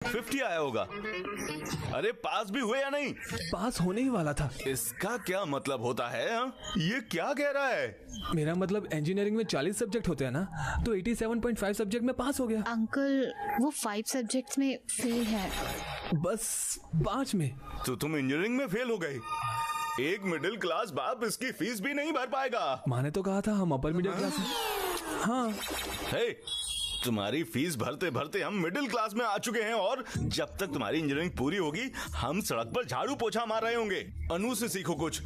50 आया होगा। अरे पास भी हुए या नहीं? पास होने ही वाला था। इसका क्या मतलब होता है? हा? ये क्या कह रहा है? मेरा मतलब इंजीनियरिंग में 40 सब्जेक्ट होते हैं ना, तो 87.5 सब्जेक्ट में पास हो गया। अंकल वो 5 सब्जेक्ट्स में फेल है। बस 5 में। तो तुम इंजीनियरिंग में फेल हो गए। एक मिडिल क्लास बाप इसकी फीस भी नहीं भर पाएगा। माँ ने तो कहा था हम अपर मिडिल क्लास हैं। हाँ हे, तुम्हारी फीस भरते भरते हम मिडिल क्लास में आ चुके हैं और जब तक तुम्हारी इंजीनियरिंग पूरी होगी हम सड़क पर झाड़ू पोछा मार रहे होंगे। अनु से सीखो कुछ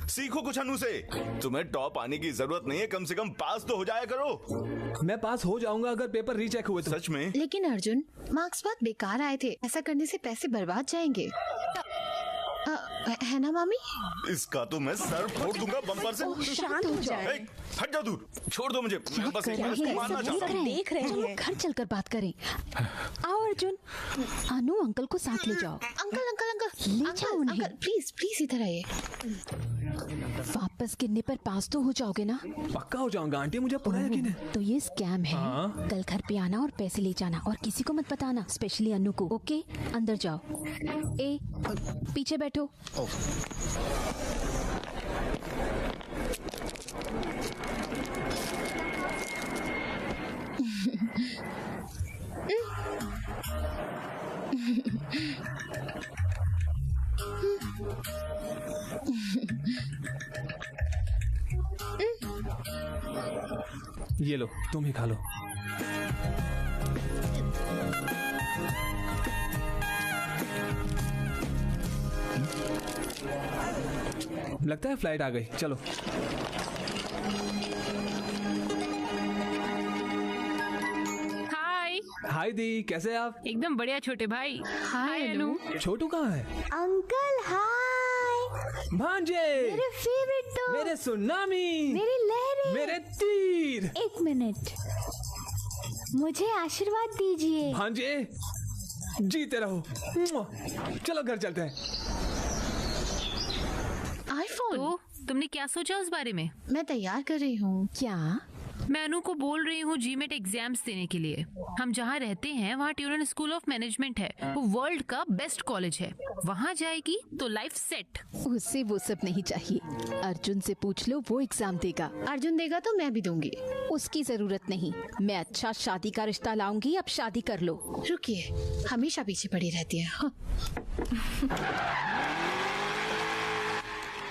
अनु से। तुम्हें टॉप आने की जरूरत नहीं है, कम से कम पास तो हो जाया करो। मैं पास हो जाऊंगा अगर पेपर रीचेक हुए तो। सच में? लेकिन अर्जुन मार्क्स बहुत बेकार आए थे, ऐसा करने से पैसे बर्बाद जाएंगे। है ना मामी? इसका तो मैं सर फोड़ दूंगा बम्पर से। शांत हो जाए। हट जाओ दूर, छोड़ दो मुझे। बस एक बार इसको मारना चाहता हूँ। देख रहे हैं, घर चलकर बात करें। आओ अर्जुन, अनु अंकल को साथ ले जाओ। अंकल ले जाओ उन्हें। प्लीज इधर आइए। वापस गिरने पर पास तो हो जाओगे ना? पक्का हो जाऊंगा आंटी, मुझे पूरा यकीन है। तो ये स्कैम है। हाँ। कल घर पे आना और पैसे ले जाना और किसी को मत बताना, स्पेशली अनु को। ओके, अंदर जाओ। ए पीछे बैठो। ये लो, तुम ही खा लो। लगता है फ्लाइट आ गई, चलो। हाय। हाय दी, कैसे हैं आप? एकदम बढ़िया छोटे भाई। हाय अनु। छोटू कहाँ है? Uncle hi. भांजे, मेरे फेवरेट तो मेरे सुनामी, मेरी लहरें, मेरे तीर। एक मिनट, मुझे आशीर्वाद दीजिए। भांजे जीते रहो। चलो घर चलते हैं। आईफोन। तो तुमने क्या सोचा उस बारे में? मैं तैयार कर रही हूँ। क्या? मैं अनु को बोल रही हूँ जीमेट एग्जाम्स देने के लिए। हम जहाँ रहते हैं वहाँ ट्यूरन स्कूल ऑफ मैनेजमेंट है, वो वर्ल्ड का बेस्ट कॉलेज है। वहाँ जाएगी तो लाइफ सेट। उसे वो सब नहीं चाहिए। अर्जुन से पूछ लो, वो एग्जाम देगा। अर्जुन देगा तो मैं भी दूंगी। उसकी जरूरत नहीं, मैं अच्छा शादी का रिश्ता लाऊंगी। अब शादी कर लो। रुकिए, हमेशा पीछे पड़ी रहती है। हाँ।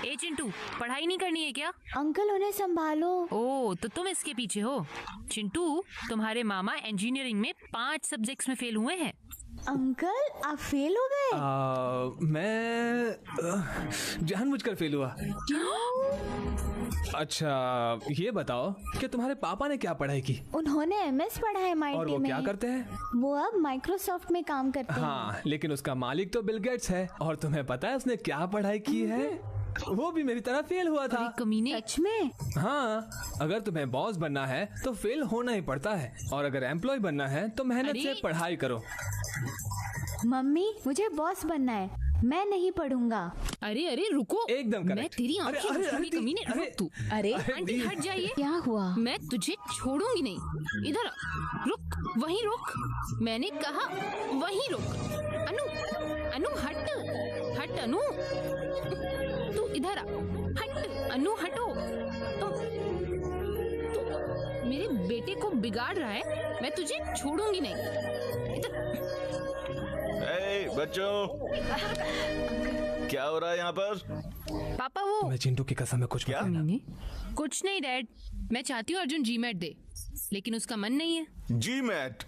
ए चिंटू, पढ़ाई नहीं करनी है क्या? अंकल उन्हें संभालो। ओ, तो तुम इसके पीछे हो। चिंटू, तुम्हारे मामा इंजीनियरिंग में 5 सब्जेक्ट्स में फेल हुए हैं। अंकल आप फेल हो गए? मैं जानबूझकर फेल हुआ। अच्छा ये बताओ कि तुम्हारे पापा ने क्या पढ़ाई की? उन्होंने एमएस पढ़ा है और MIT वो में। क्या करते हैं? वो अब माइक्रोसॉफ्ट में काम करते हैं। हाँ, लेकिन उसका मालिक तो बिल गेट्स है। और तुम्हें पता है उसने क्या पढ़ाई की है? वो भी मेरी तरह फेल हुआ था। कमीने। सच में? हाँ, अगर तुम्हें बॉस बनना है तो फेल होना ही पड़ता है, और अगर एम्प्लॉय बनना है तो मेहनत से पढ़ाई करो। मम्मी मुझे बॉस बनना है, मैं नहीं पढ़ूंगा। अरे रुको, एकदम करेक्ट। मैं तेरी आंखें देखूंगी कमीने। रुक तू। अरे आंटी हट जाइए। क्या हुआ? मैं तुझे छोड़ूंगी नहीं। इधर आ। रुक, वहीं रुक। मैंने कहा वहीं रुक। अनु हट अनु। तू इधर आ। हट अनु, हटो। तू मेरे बेटे को बिगाड़ रहा है। मैं तुझे छोड़ूंगी नहीं। इधर। बच्चों, क्या हो रहा है यहाँ पर? पापा वो मैं चिंटू की कसम में कुछ क्या? कुछ नहीं डैड, मैं चाहती हूँ अर्जुन जीमेट दे, लेकिन उसका मन नहीं है। जीमेट?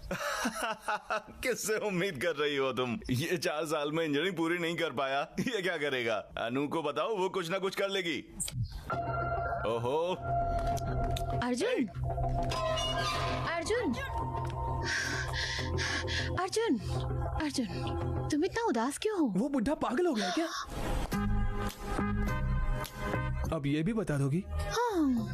किससे उम्मीद कर रही हो तुम? ये 4 साल में इंजीनियरिंग पूरी नहीं कर पाया, ये क्या करेगा? अनु को बताओ, वो कुछ ना कुछ कर लेगी। ओहो अर्जुन, अर्जुन, अर्जुन, अर्जुन, तुम इतना उदास क्यों हो? वो बुढ़ा पागल हो गया क्या? अब ये भी बता दोगी? हाँ,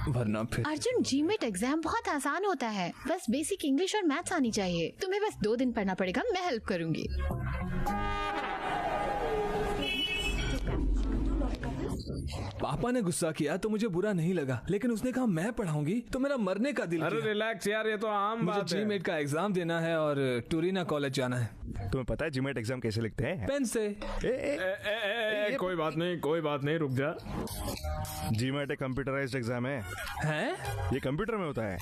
वरना फिर। अर्जुन, जीमेट एग्जाम बहुत आसान होता है, बस बेसिक इंग्लिश और मैथ्स आनी चाहिए। तुम्हें बस 2 दिन पढ़ना पड़ेगा, मैं हेल्प करूंगी। पापा ने गुस्सा किया तो मुझे बुरा नहीं लगा, लेकिन उसने कहा मैं पढ़ाऊंगी तो मेरा मरने का दिल अरे किया। रिलैक्स यार, ये तो आम मुझे बात है। जीमेट का एग्जाम देना है और टूरिना कॉलेज जाना है। तुम्हें पता है जीमेट एग्जाम कैसे लिखते हैं? पेन से। कोई बात नहीं, कोई बात नहीं, रुक जा। जीमेट एक कंप्यूटराइज्ड एग्जाम है, हैं? ये कंप्यूटर में होता है।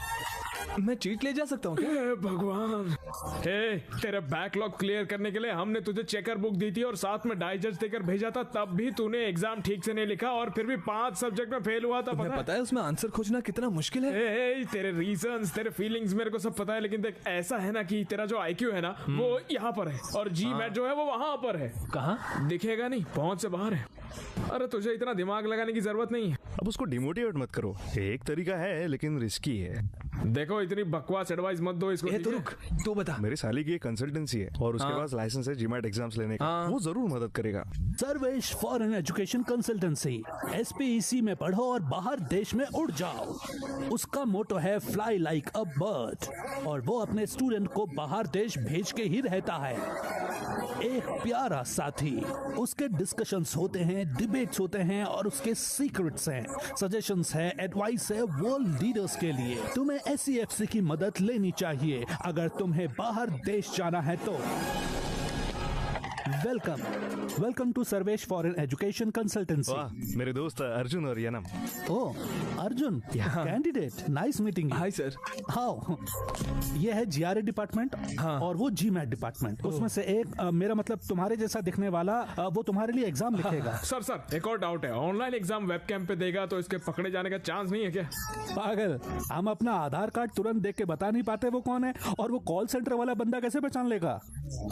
मैं चीट ले जा सकता हूँ क्या? हे भगवान, हे तेरा बैकलॉग क्लियर करने के लिए हमने तुझे चेकर बुक दी थी और साथ में डाइजेस्ट देकर भेजा था, तब भी तूने एग्जाम ठीक से नहीं लिखा और फिर भी 5 सब्जेक्ट में फेल हुआ था। तुम्हें पता है उसमें आंसर खोजना कितना मुश्किल है? ए, तेरे रीजंस, तेरे फीलिंग्स मेरे को सब पता है, लेकिन देख ऐसा है ना कि तेरा जो IQ है ना वो यहाँ पर है और जीमेट जो है वो वहाँ पर है। कहाँ? दिखेगा नहीं, पहुंच से बाहर है। अरे तुझे इतना दिमाग लगाने की जरूरत नहीं है। अब उसको डिमोटिवेट मत करो, एक तरीका है लेकिन रिस्की है। देखो इतनी बकवास एडवाइस मत दो इसको। ए, तो रुक, तू बता। मेरी साली की एक कंसल्टेंसी है और उसके पास लाइसेंस है जीमेट एग्जाम्स लेने का, वो जरूर मदद करेगा। Sarvesh foreign education consultancy, SPEC में पढ़ो और बाहर देश में उड़ जाओ। उसका मोटो है फ्लाई लाइक अ बर्ड और वो अपने स्टूडेंट को बाहर देश भेज के ही रहता है। एक प्यारा साथी, उसके डिस्कशंस होते हैं, डिबेट्स होते हैं और उसके सीक्रेट्स हैं, सजेशंस है, एडवाइस है वर्ल्ड लीडर्स के लिए। तुम्हें SEFC की मदद लेनी चाहिए अगर तुम्हें बाहर देश जाना है तो। Welcome to Sarvesh foreign education consultancy. वाह, मेरे दोस्त अर्जुन और Yanam. Oh Arjun, candidate, nice meeting. Hi sir. How, ये है GRA डिपार्टमेंट और वो GMAT डिपार्टमेंट। उसमें से एक मेरा मतलब तुम्हारे जैसा दिखने वाला वो तुम्हारे लिए एग्जाम लिखेगा। सर एक और डाउट है, ऑनलाइन एग्जाम वेबकैम पे देगा तो इसके पकड़े जाने का चांस नहीं है क्या? पागल, हम अपना आधार कार्ड तुरंत देख के बता नहीं पाते वो कौन है, और वो कॉल सेंटर वाला बंदा कैसे पहचान लेगा?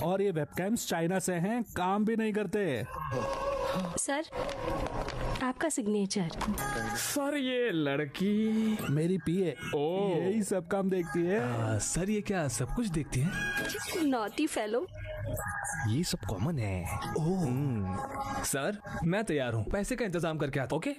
और ये वेबकैम्स चाइना से हैं, काम भी नहीं करते। सर आपका सिग्नेचर। सर ये लड़की मेरी PA ओह। यही सब काम देखती है। सर ये क्या सब कुछ देखती है? Naughty fellow. ये सब कॉमन है। सर मैं तैयार हूँ, पैसे का इंतजाम करके आता। ओके?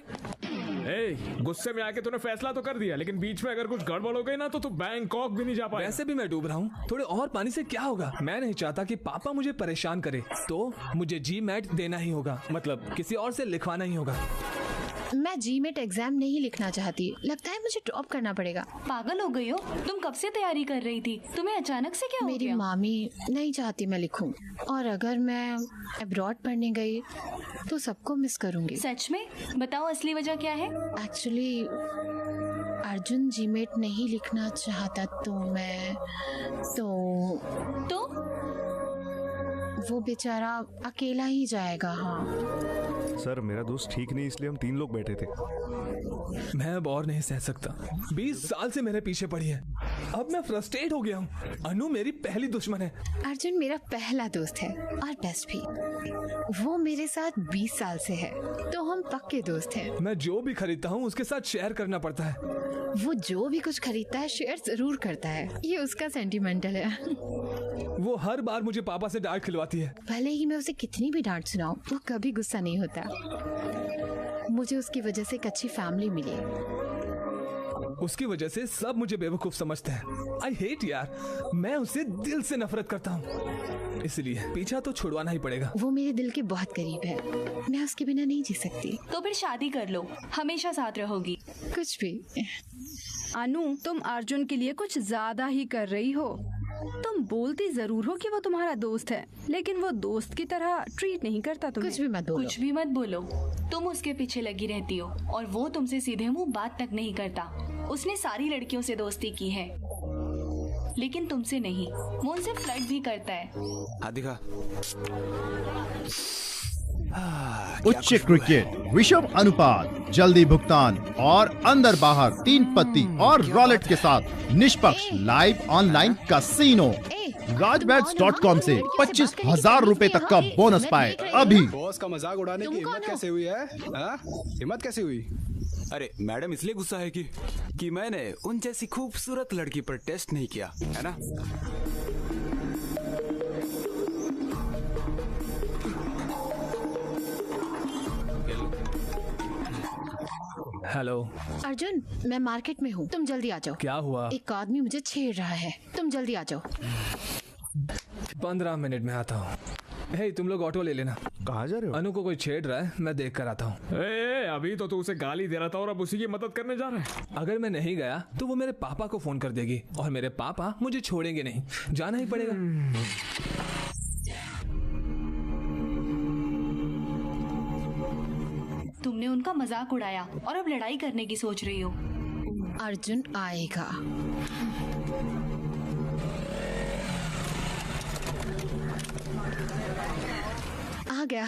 गुस्से में आके तूने फैसला तो कर दिया, लेकिन बीच में अगर कुछ गड़बड़ हो गई ना तो तू बैंकॉक भी नहीं जा पाएगा। वैसे भी मैं डूब रहा हूँ, थोड़े और पानी से क्या होगा? मैं नहीं चाहता कि पापा मुझे परेशान करे, तो मुझे GMAT देना ही होगा, मतलब किसी और से लिखवाना ही होगा। मैं GMAT एग्जाम नहीं लिखना चाहती, लगता है मुझे ड्रॉप करना पड़ेगा। पागल हो गई हो तुम? कब से तैयारी कर रही थी, तुम्हें अचानक से क्या हो मेरी गया? मामी नहीं चाहती मैं लिखूं, और अगर मैं अब्रॉड पढ़ने गई तो सबको मिस करूंगी। सच में बताओ, असली वजह क्या है? एक्चुअली अर्जुन GMAT नहीं लिखना चाहता तो वो बेचारा अकेला ही जाएगा। हाँ सर मेरा दोस्त ठीक नहीं, इसलिए हम 3 लोग बैठे थे। मैं अब और नहीं सह सकता। 20 साल से मेरे पीछे पड़ी है, अब मैं फ्रस्ट्रेट हो गया हूँ। अनु मेरी पहली दुश्मन है। अर्जुन मेरा पहला दोस्त है और बेस्ट भी। वो मेरे साथ 20 साल से है, तो हम पक्के दोस्त हैं। मैं जो भी खरीदता हूँ उसके साथ शेयर करना पड़ता है। वो जो भी कुछ खरीदता है शेयर जरूर करता है, ये उसका सेंटिमेंटल है। वो हर बार मुझे पापा से डांट खिलवाती है। भले ही मैं उसे कितनी भी डांट सुनाऊं, वो कभी गुस्सा नहीं होता। मुझे उसकी वजह से एक अच्छी फैमिली मिली। उसकी वजह से सब मुझे बेवकूफ समझते हैं। आई हेट यार, मैं उससे दिल से नफरत करता हूँ, इसलिए पीछा तो छुड़वाना ही पड़ेगा। वो मेरे दिल के बहुत करीब है, मैं उसके बिना नहीं जी सकती। तो फिर शादी कर लो, हमेशा साथ रहोगी। कुछ भी। अनु, तुम अर्जुन के लिए कुछ ज्यादा ही कर रही हो। तुम बोलती जरूर हो कि वो तुम्हारा दोस्त है, लेकिन वो दोस्त की तरह ट्रीट नहीं करता तुम्हें। कुछ भी मत बोलो। कुछ भी मत बोलो। तुम उसके पीछे लगी रहती हो और वो तुमसे सीधे मुंह बात तक नहीं करता। उसने सारी लड़कियों से दोस्ती की है, लेकिन तुमसे नहीं। वो उनसे फ्लर्ट भी करता है। दिखा। उच्च क्रिकेट विषम अनुपात, जल्दी भुगतान और अंदर बाहर 3 पत्ती और रॉलेट के साथ निष्पक्ष लाइव ऑनलाइन कैसीनो। राजबैट्स.com से 25,000 रुपए तक का बोनस पाए अभी। बॉस का मजाक उड़ाने की हिम्मत कैसे हुई है? हिम्मत कैसे हुई? अरे मैडम इसलिए गुस्सा है कि मैंने उन जैसी खूबसूरत लड़की पर टेस्ट नहीं किया है ना। हेलो अर्जुन, मैं मार्केट में हूँ, तुम जल्दी आ जाओ। क्या हुआ? एक आदमी मुझे छेड़ रहा है, तुम जल्दी आ जाओ। 15 मिनट में आता हूँ। हे तुम लोग ऑटो ले लेना। कहाँ जा रहे हो? अनु को कोई छेड़ रहा है, मैं देख कर आता हूँ। अभी तो तू उसे गाली दे रहा था और अब उसी की मदद करने जा रहा है। अगर मैं नहीं गया तो वो मेरे पापा को फोन कर देगी और मेरे पापा मुझे छोड़ेंगे नहीं, जाना ही पड़ेगा। तुमने उनका मजाक उड़ाया और अब लड़ाई करने की सोच रही हो। अर्जुन आएगा। आ गया।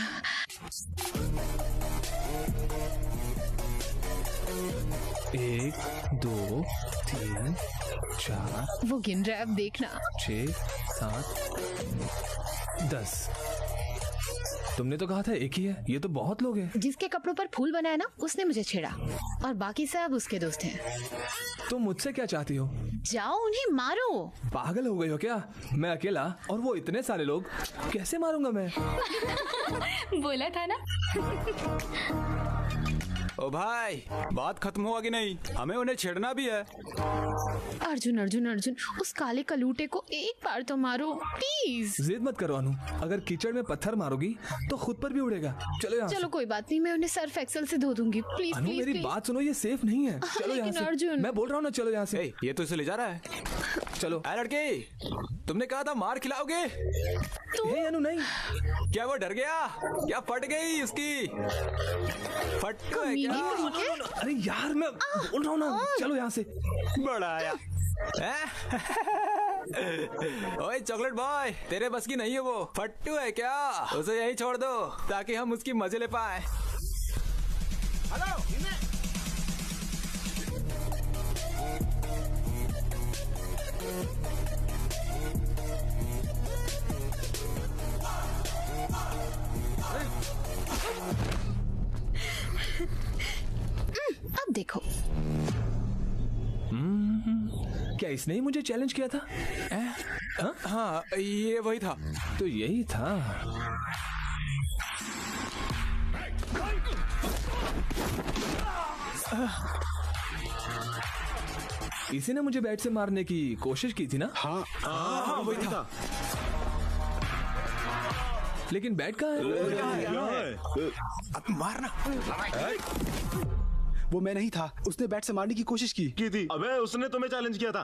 एक, दो, तीन, चार, वो गिन रहा है, अब देखना। 6, 7, 10। तुमने तो कहा था एक ही है, ये तो बहुत लोग हैं। जिसके कपड़ों पर फूल बनाया ना, उसने मुझे छेड़ा और बाकी सब उसके दोस्त हैं। तुम मुझसे क्या चाहती हो? जाओ उन्हें मारो। पागल हो गई हो क्या? मैं अकेला और वो इतने सारे लोग, कैसे मारूंगा मैं? बोला था ना। ओ भाई, बात खत्म हुआ कि नहीं? हमें उन्हें छेड़ना भी है। अर्जुन अर्जुन अर्जुन, उस काले कलूटे को एक बार तो मारो प्लीज। जिद मत करो अनु, अगर कीचड़ में पत्थर मारोगी तो खुद पर भी उड़ेगा। चलो यहाँ चलो कोई बात नहीं, मैं उन्हें सर्फ एक्सेल से धो दूंगी। प्लीज अनु प्लीज मेरी प्लीज। बात सुनो, ये सेफ नहीं है। चलो यहाँ से। अर्जुन, मैं बोल रहा हूँ ना, चलो यहाँ से। ये तो इसे ले जा रहा है। चलो। लड़के, तुमने कहा था मार खिलाओगे। हे अनु नहीं। क्या वो डर गया? क्या फट गई उसकी? फट है क्या? अरे यार मैं बोल रहा हूँ ना, चलो यहाँ से। बड़ा आया। ओए चॉकलेट बॉय, तेरे बस की नहीं है वो। फट्टू है क्या? उसे यहीं छोड़ दो ताकि हम उसकी मजे ले पाए। अब देखो। क्या इसने ही मुझे चैलेंज किया था? हाँ, ये वही था। तो यही था। इसी ने मुझे बैट से मारने की कोशिश की थी ना? हाँ, वही था। लेकिन बैट कहाँ है? अब मारना। वो मैं नहीं था, उसने बैट से मारने की कोशिश की थी। अबे उसने तुम्हें चैलेंज किया था।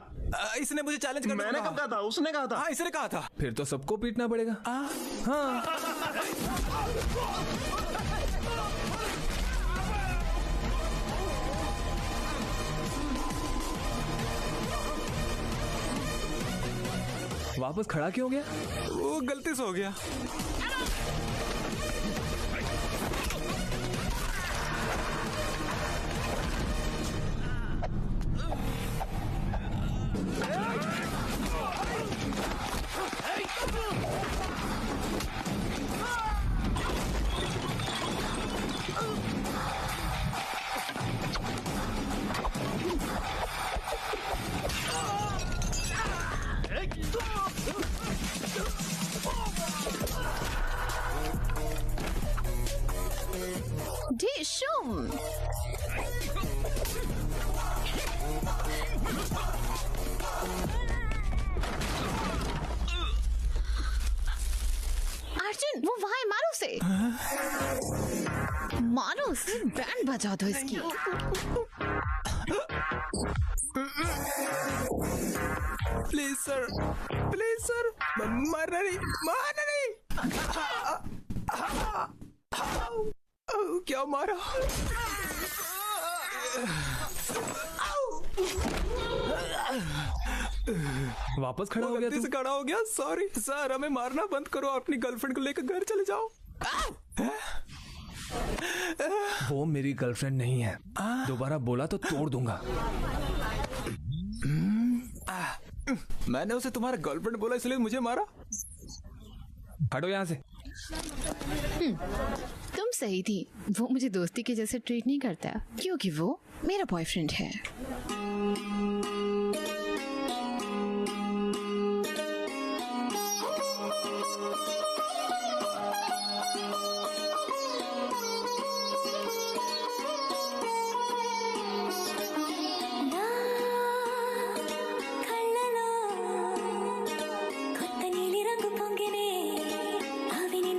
इसने मुझे चैलेंज करने मैंने कब कहा था? उसने कहा था। हाँ, इसने कहा था। फिर तो सबको पीटना पड़ेगा। हाँ। वापस खड़ा क्यों हो गया? वो गलती से हो गया। डिशुम। अर्जुन वो वहाँ है, मारो उसे। मारो उसे, बैंड बजा दो इसकी। प्लीज सर, प्लीज सर, मारना नहीं, मारना नहीं। क्या मारा? वापस खड़ा हो गया तू? खड़ा हो गया। सॉरी सर, हमें मारना बंद करो, अपनी गर्लफ्रेंड को लेकर घर चले जाओ। वो मेरी गर्लफ्रेंड नहीं है, दोबारा बोला तो तोड़ दूंगा। मैंने उसे तुम्हारा गर्लफ्रेंड बोला इसलिए मुझे मारा। हटो यहाँ से। तुम सही थी, वो मुझे दोस्ती के जैसे ट्रीट नहीं करता क्योंकि वो मेरा बॉयफ्रेंड है। కొత్త నీలి రంగు పొంగినే అవిని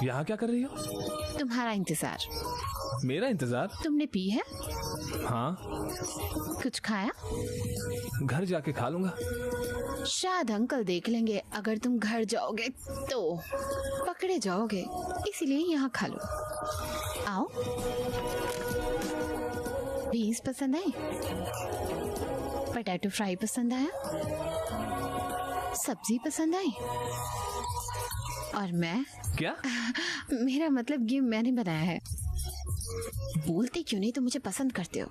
यहाँ क्या कर रही हो? तुम्हारा इंतजार। मेरा इंतजार? तुमने पी है? हाँ। कुछ खाया? घर जाके खा लूंगा। शायद अंकल देख लेंगे। अगर तुम घर जाओगे तो पकड़े जाओगे, इसीलिए यहाँ खा लो। आओ। बीन्स पसंद आई? पोटैटो फ्राई पसंद आया? सब्जी पसंद आई? और मैं? क्या? मेरा मतलब ये मैंने बनाया है। बोलते क्यों नहीं? तो मुझे पसंद करते हो।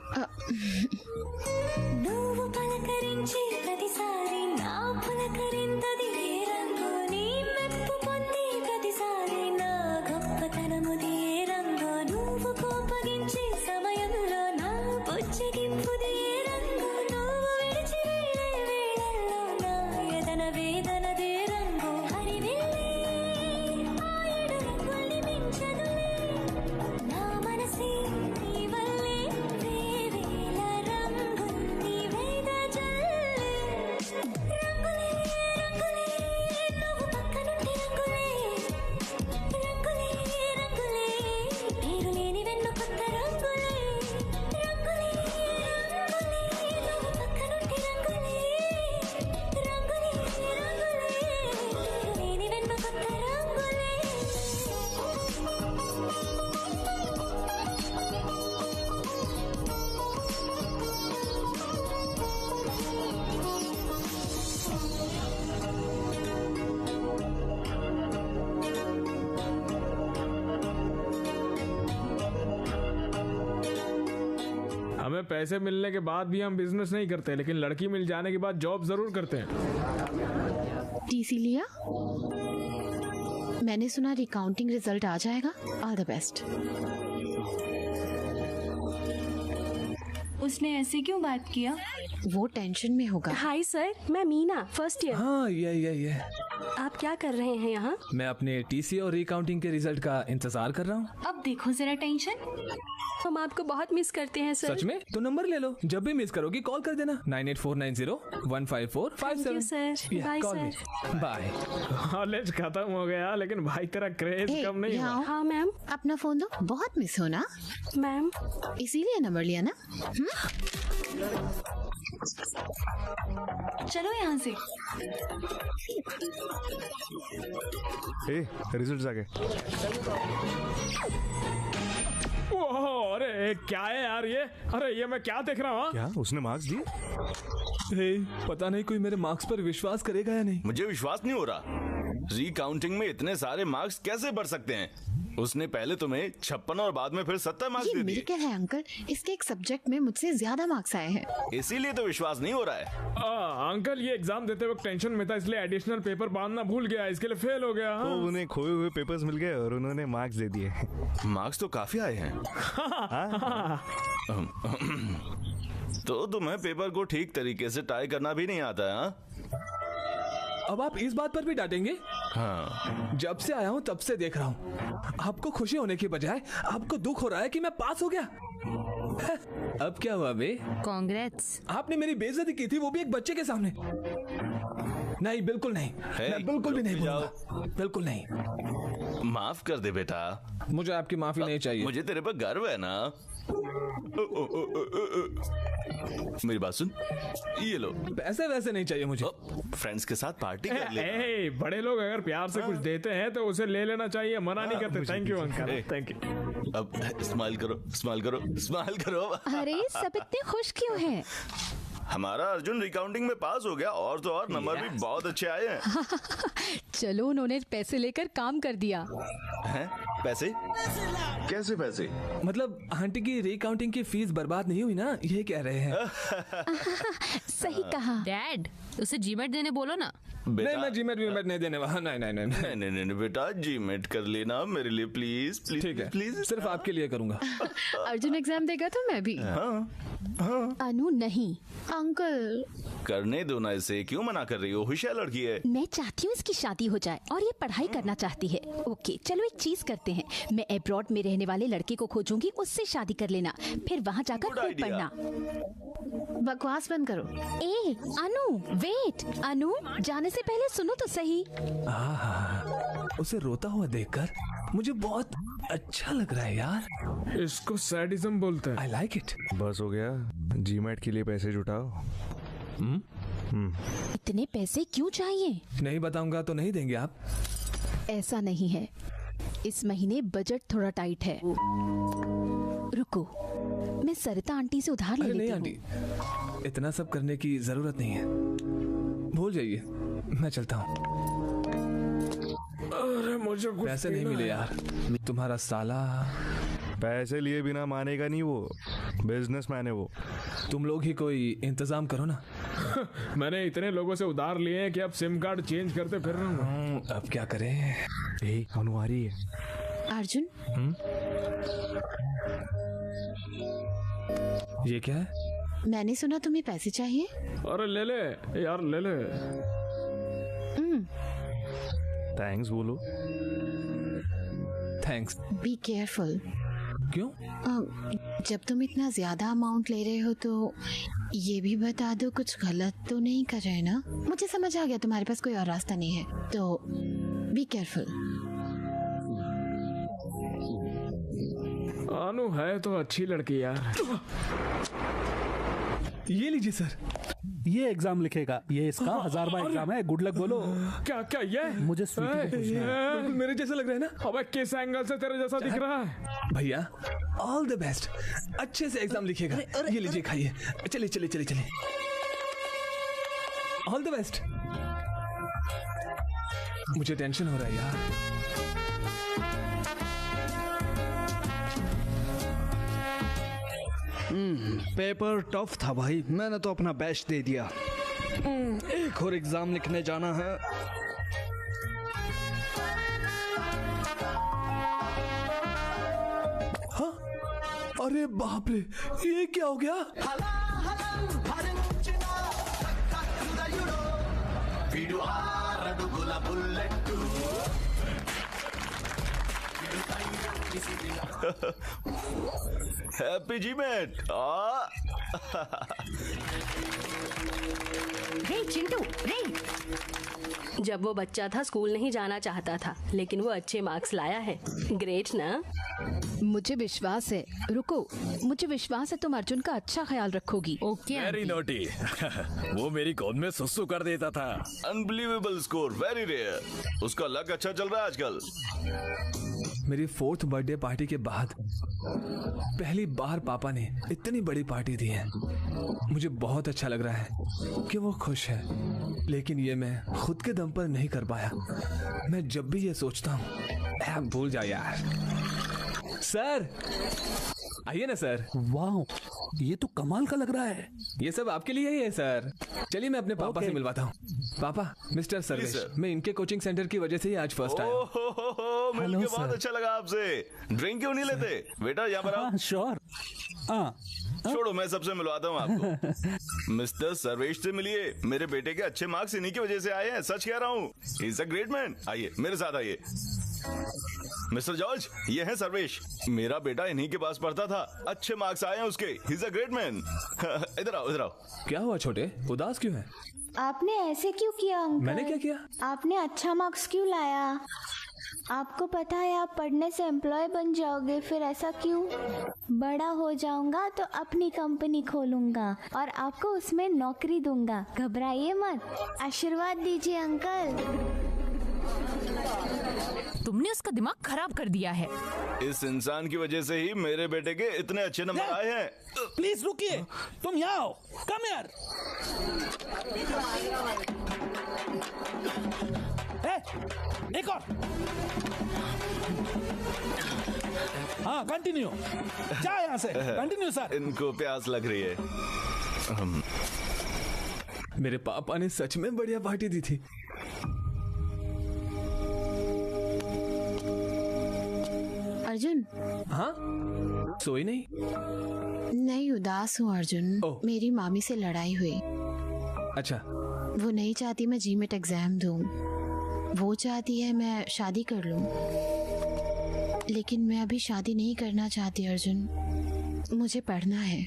हमें पैसे मिलने के बाद भी हम बिजनेस नहीं करते, लेकिन लड़की मिल जाने के बाद जॉब जरूर करते हैं। टीसी लिया? मैंने सुना रिकाउंटिंग रिजल्ट आ जाएगा। All the best. उसने ऐसे क्यों बात किया? वो टेंशन में होगा। हाय सर, मैं मीना, फर्स्ट ईयर। हाँ, ये। आप क्या कर रहे हैं यहाँ? मैं अपने टीसी और रिकाउंटिंग के रिजल्ट का इंतजार कर रहा हूँ। अब देखो जरा टेंशन। हम आपको बहुत मिस करते हैं सर। सच में? तो नंबर ले लो, जब भी मिस करोगी कॉल कर देना। 9849015457। Sir, bye sir. Bye. College खत्म हो गया, लेकिन भाई तेरा क्रेज कम नहीं हुआ। हाँ मैम। अपना फोन दो। बहुत मिस हो ना मैम? इसीलिए नंबर लिया ना। चलो यहाँ से। रिजल्ट आ गए। अरे क्या है यार ये? अरे ये मैं क्या देख रहा हूँ? क्या उसने मार्क्स दिए? पता नहीं कोई मेरे मार्क्स पर विश्वास करेगा या नहीं। मुझे विश्वास नहीं हो रहा। रिकाउंटिंग में इतने सारे मार्क्स कैसे बढ़ सकते हैं? उसने पहले तुम्हें 56 और बाद में फिर 70 मार्क्स दे दिए। मेरे क्या है अंकल, इसके एक सब्जेक्ट में मुझसे ज्यादा मार्क्स आए हैं, इसीलिए तो विश्वास नहीं हो रहा है। अंकल ये एग्जाम देते वक्त टेंशन में था, इसलिए एडिशनल पेपर बांधना भूल गया, इसके लिए फेल हो गया। तो उन्हें खोए हुए पेपर्स मिल गए और उन्होंने मार्क्स दे दिए। मार्क्स तो काफी आए हैं। तो तुम्हें पेपर को ठीक तरीके से टाई करना भी नहीं आता है? अब आप इस बात पर भी डांटेंगे? हाँ। जब से आया हूँ तब से देख रहा हूँ, आपको खुशी होने के बजाय आपको दुख हो रहा है कि मैं पास हो गया। अब क्या हुआ बे? कांग्रेट्स। आपने मेरी बेइज्जती की थी, वो भी एक बच्चे के सामने। नहीं, बिल्कुल नहीं। मैं बिल्कुल भी नहीं बोलूंगा। बिल्कुल नहीं। माफ कर दे बेटा। मुझे आपकी माफी नहीं चाहिए। मुझे तेरे पर गर्व है ना। मेरी बात सुन, ये लो। पैसे वैसे नहीं चाहिए मुझे। फ्रेंड्स के साथ पार्टी कर ले। बड़े लोग अगर प्यार से कुछ देते हैं तो उसे ले लेना चाहिए, मना नहीं करते। Thank you uncle, thank you. अब स्माइल करो, स्माइल करो, स्माइल करो। अरे सब इतने खुश क्यों हैं? हमारा अर्जुन रिकाउंटिंग में पास हो गया, और तो और नंबर भी बहुत अच्छे आए हैं। चलो उन्होंने पैसे लेकर काम कर दिया। हैं? पैसे? कैसे पैसे? मतलब आंटी की रिकाउंटिंग की फीस बर्बाद नहीं हुई ना, ये कह रहे हैं। सही कहा। डैड उसे जीमेट देने बोलो ना। नहीं, मैं जीमेट नहीं देने वाला। नहीं बेटा, जीमेट कर लेना मेरे लिए प्लीज प्लीज। ठीक है, प्लीज, सिर्फ आपके लिए करूंगा। अर्जुन एग्जाम देगा तो मैं भी। अनु नहीं। अंकल करने दो ना इसे, क्यों मना कर रही हो? होशियार लड़की है। मैं चाहती हूँ इसकी शादी हो जाए और ये पढ़ाई करना चाहती है। ओके चलो एक चीज करते हैं, मैं अब्रॉड में रहने वाले लड़के को खोजूंगी, उससे शादी कर लेना, फिर वहाँ जाकर खूब पढ़ना। बकवास बंद करो। ए अनु वेट, अनु जाने से पहले सुनो तो सही। उसे रोता हुआ देखकर मुझे बहुत अच्छा लग रहा है यार। इसको सैडिज्म बोलते हैं। I like it. बस हो गया, जीमैट के लिए पैसे जुटाओ। इतने पैसे क्यों चाहिए? नहीं बताऊंगा तो नहीं देंगे आप? ऐसा नहीं है, इस महीने बजट थोड़ा टाइट है। रुको, मैं सरिता आंटी से उधार ले अरे लेती नहीं हूँ। आंटी, इतना सब करने की जरूरत नहीं है, भूल जाइए, मैं चलता हूँ। अरे मुझे कुछ पैसे नहीं मिले यार, तुम्हारा साला पैसे लिए बिना मानेगा नहीं, वो बिजनेसमैन है वो। तुम लोग ही कोई इंतजाम करो ना। मैंने इतने लोगों से उधार लिए हैं कि अब सिम कार्ड चेंज करते फिर रहा हूँ। अब क्या करें? अनु आ रही है। अर्जुन, ये क्या है? मैंने सुना तुम्हें पैसे चाहिए। अरे ले ले यार, ले ले। थैंक्स बोलो। थैंक्स। Be careful. क्यों? जब तुम इतना ज्यादा अमाउंट ले रहे हो तो ये भी बता दो कुछ गलत तो नहीं कर रहे ना? मुझे समझ आ गया तुम्हारे पास कोई और रास्ता नहीं है, तो बी केयरफुल। अनु है तो अच्छी लड़की यार। ये लीजिए सर। ये एग्जाम लिखेगा, ये इसका 1000वां एग्जाम है। गुड लक बोलो। क्या क्या ये? मुझे स्वीटी को पूछना है। मेरे जैसा लग रहा है ना? अबे किस एंगल से तेरे जैसा दिख रहा है? भैया ऑल द बेस्ट, अच्छे से एग्जाम लिखिएगा। ये लीजिए खाइए। चलिए चलिए चलिए चलिए, ऑल द बेस्ट। मुझे टेंशन हो रहा है यार। पेपर टफ था भाई, मैंने तो अपना बेस्ट दे दिया। एक और एग्जाम लिखने जाना है। हाँ? अरे बाप रे, ये क्या हो गया? Happy GMAT. रे चिंटू, रे। जब वो बच्चा था स्कूल नहीं जाना चाहता था, लेकिन वो अच्छे मार्क्स लाया है। ग्रेट ना? मुझे विश्वास है। रुको, मुझे विश्वास है तुम अर्जुन का अच्छा ख्याल रखोगी। Okay very naughty. वो मेरी गोद में सुसु कर देता था। Unbelievable score, very rare. उसका लक अच्छा चल रहा है आजकल। मेरी 4th बर्थडे पार्टी के बाद पहली बार पापा ने इतनी बड़ी पार्टी दी है। मुझे बहुत अच्छा लग रहा है कि वो खुश है, लेकिन ये मैं खुद के दम पर नहीं कर पाया। मैं जब भी ये सोचता हूँ, भूल जा यार। सर आइए ना सर। वाह, ये तो कमाल का लग रहा है। ये सब आपके लिए ही है सर। चलिए मैं अपने पापा से मिलवाता हूँ। पापा, मिस्टर सर्वेश, मैं इनके कोचिंग सेंटर की वजह से ही आज फर्स्ट आया। मिलके बहुत अच्छा लगा आपसे। ड्रिंक क्यों नहीं लेते बेटा? यहाँ पर आओ। श्योर। छोड़ो, मैं सबसे मिलवाता हूँ आपको। मिस्टर सर्वेश से मिलिए। मेरे बेटे के अच्छे मार्क्स इन्हीं की वजह से आए हैं, सच कह रहा हूँ। He is a great man. आइए मेरे साथ आइए। मिस्टर जॉर्ज, ये है सर्वेश। मेरा बेटा इन्हीं के पास पढ़ता था, अच्छे मार्क्स आए हैं उसके। He is a great man. इधर आओ, इधर आओ। क्या हुआ छोटे, उदास क्यों है? आपने ऐसे क्यों किया अंकल? मैंने क्या किया? आपने अच्छा मार्क्स क्यों लाया? आपको पता है आप पढ़ने से एम्प्लॉय बन जाओगे, फिर ऐसा क्यों? बड़ा हो जाऊंगा तो अपनी कंपनी खोलूंगा और आपको उसमें नौकरी दूंगा। घबराइए मत, आशीर्वाद दीजिए अंकल। तुमने उसका दिमाग खराब कर दिया है। इस इंसान की वजह से ही मेरे बेटे के इतने अच्छे नंबर आए हैं। प्लीज रुकिए, तुम यहाँ आओ। कम यार। एक और। हाँ कंटिन्यू। जा यहाँ से, कंटिन्यू सर। इनको प्यास लग रही है। मेरे पापा ने सच में बढ़िया पार्टी दी थी। अर्जुन। हाँ? सोई नहीं? नहीं, उदास हूँ अर्जुन। मेरी मामी से लड़ाई हुई। अच्छा। वो नहीं चाहती मैं जीमेट एग्जाम दूं, वो चाहती है मैं शादी कर लूं। लेकिन मैं अभी शादी नहीं करना चाहती अर्जुन, मुझे पढ़ना है।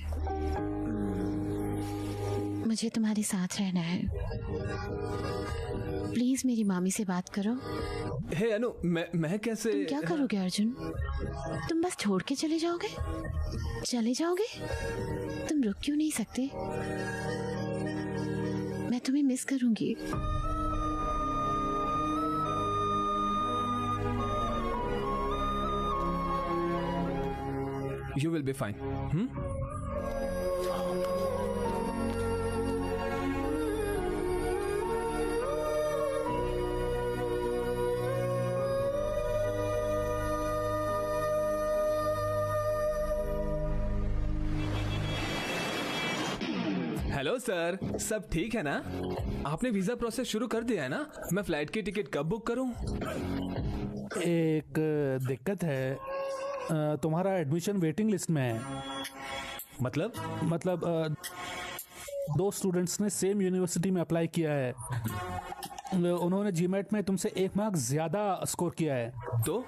मुझे तुम्हारे साथ रहना है। प्लीज मेरी मामी से बात करो। हे अनु, मैं कैसे? तुम क्या करोगे अर्जुन? तुम बस छोड़ के चले जाओगे? चले जाओगे? तुम रुक क्यों नहीं सकते? मैं तुम्हें मिस करूंगी। You will be fine. Hello sir, सब ठीक है ना? आपने वीजा प्रोसेस शुरू कर दिया है ना? मैं फ्लाइट की टिकट कब बुक करूं? एक दिक्कत है, तुम्हारा एडमिशन वेटिंग लिस्ट में है। मतलब दो स्टूडेंट्स ने सेम यूनिवर्सिटी में अप्लाई किया है। उन्होंने जीमेट में तुमसे 1 मार्क ज्यादा स्कोर किया है। तो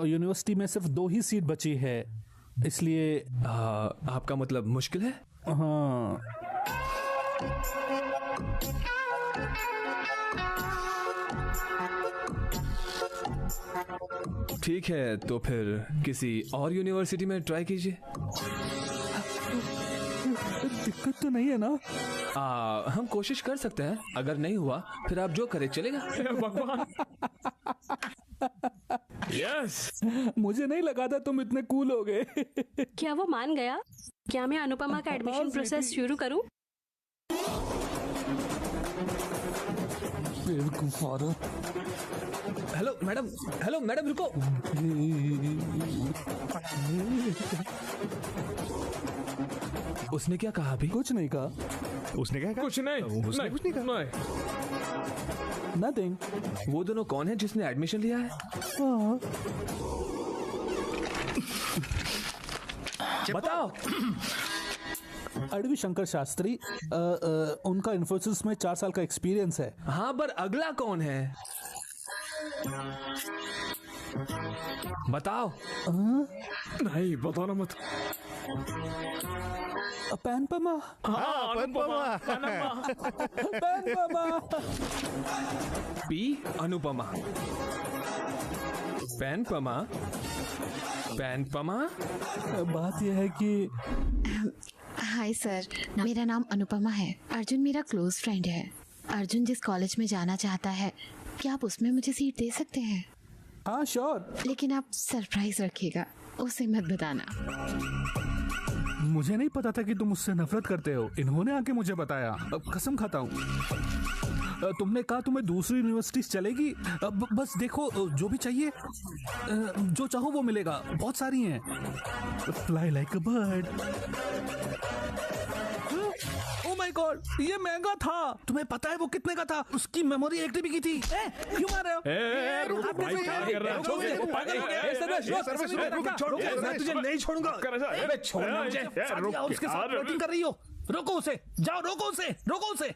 यूनिवर्सिटी में सिर्फ 2 ही सीट बची है, इसलिए आपका मतलब मुश्किल है? हाँ। ठीक है, तो फिर किसी और यूनिवर्सिटी में ट्राई कीजिए। दिक्कत तो नहीं है ना? हम कोशिश कर सकते हैं। अगर नहीं हुआ फिर आप जो करें चलेगा। भगवान। यस। मुझे नहीं लगा था तुम इतने कूल हो गए। क्या वो मान गया? क्या मैं अनुपमा का एडमिशन प्रोसेस शुरू करूं? हेलो मैडम रुको। उसने क्या कहा अभी? कुछ नहीं कहा। उसने क्या कहा? कुछ नहीं। कुछ नहीं कहा। नथिंग। वो दोनों कौन है जिसने एडमिशन लिया है? बताओ। अडवी शंकर शास्त्री, उनका इन्फोसिस में 4 साल का एक्सपीरियंस है। हाँ, पर अगला कौन है? बताओ। नहीं, बताना मत। पैनपमा। हाँ, अनुपमा। पैनपमा। पी अनुपमा। पैनपमा। बात यह है कि हाय सर, मेरा नाम अनुपमा है। अर्जुन मेरा क्लोज फ्रेंड है। अर्जुन जिस कॉलेज में जाना चाहता है, क्या आप उसमें मुझे सीट दे सकते हैं? हाँ श्योर। लेकिन आप सरप्राइज रखिएगा, उसे मत बताना। मुझे नहीं पता था कि तुम उससे नफरत करते हो। इन्होंने आके मुझे बताया। अब कसम खाता हूँ। तुमने कहा तुम्हें दूसरी यूनिवर्सिटी चलेगी। बस देखो, जो भी चाहिए, जो चाहो वो मिलेगा। बहुत सारी हैं। Fly like a bird. Oh my God, ये महंगा था। तुम्हें पता है वो कितने का था? उसकी मेमोरी 1 TB की थी। क्यों मार रहे हो? भाई क्या कर रहा है? मैं तुझे नहीं छोड़ूंगा। छोड़ना मुझे। उसके साथ फ्लर्टिंग कर रही हो। रोको उसे। जाओ, रोको उसे।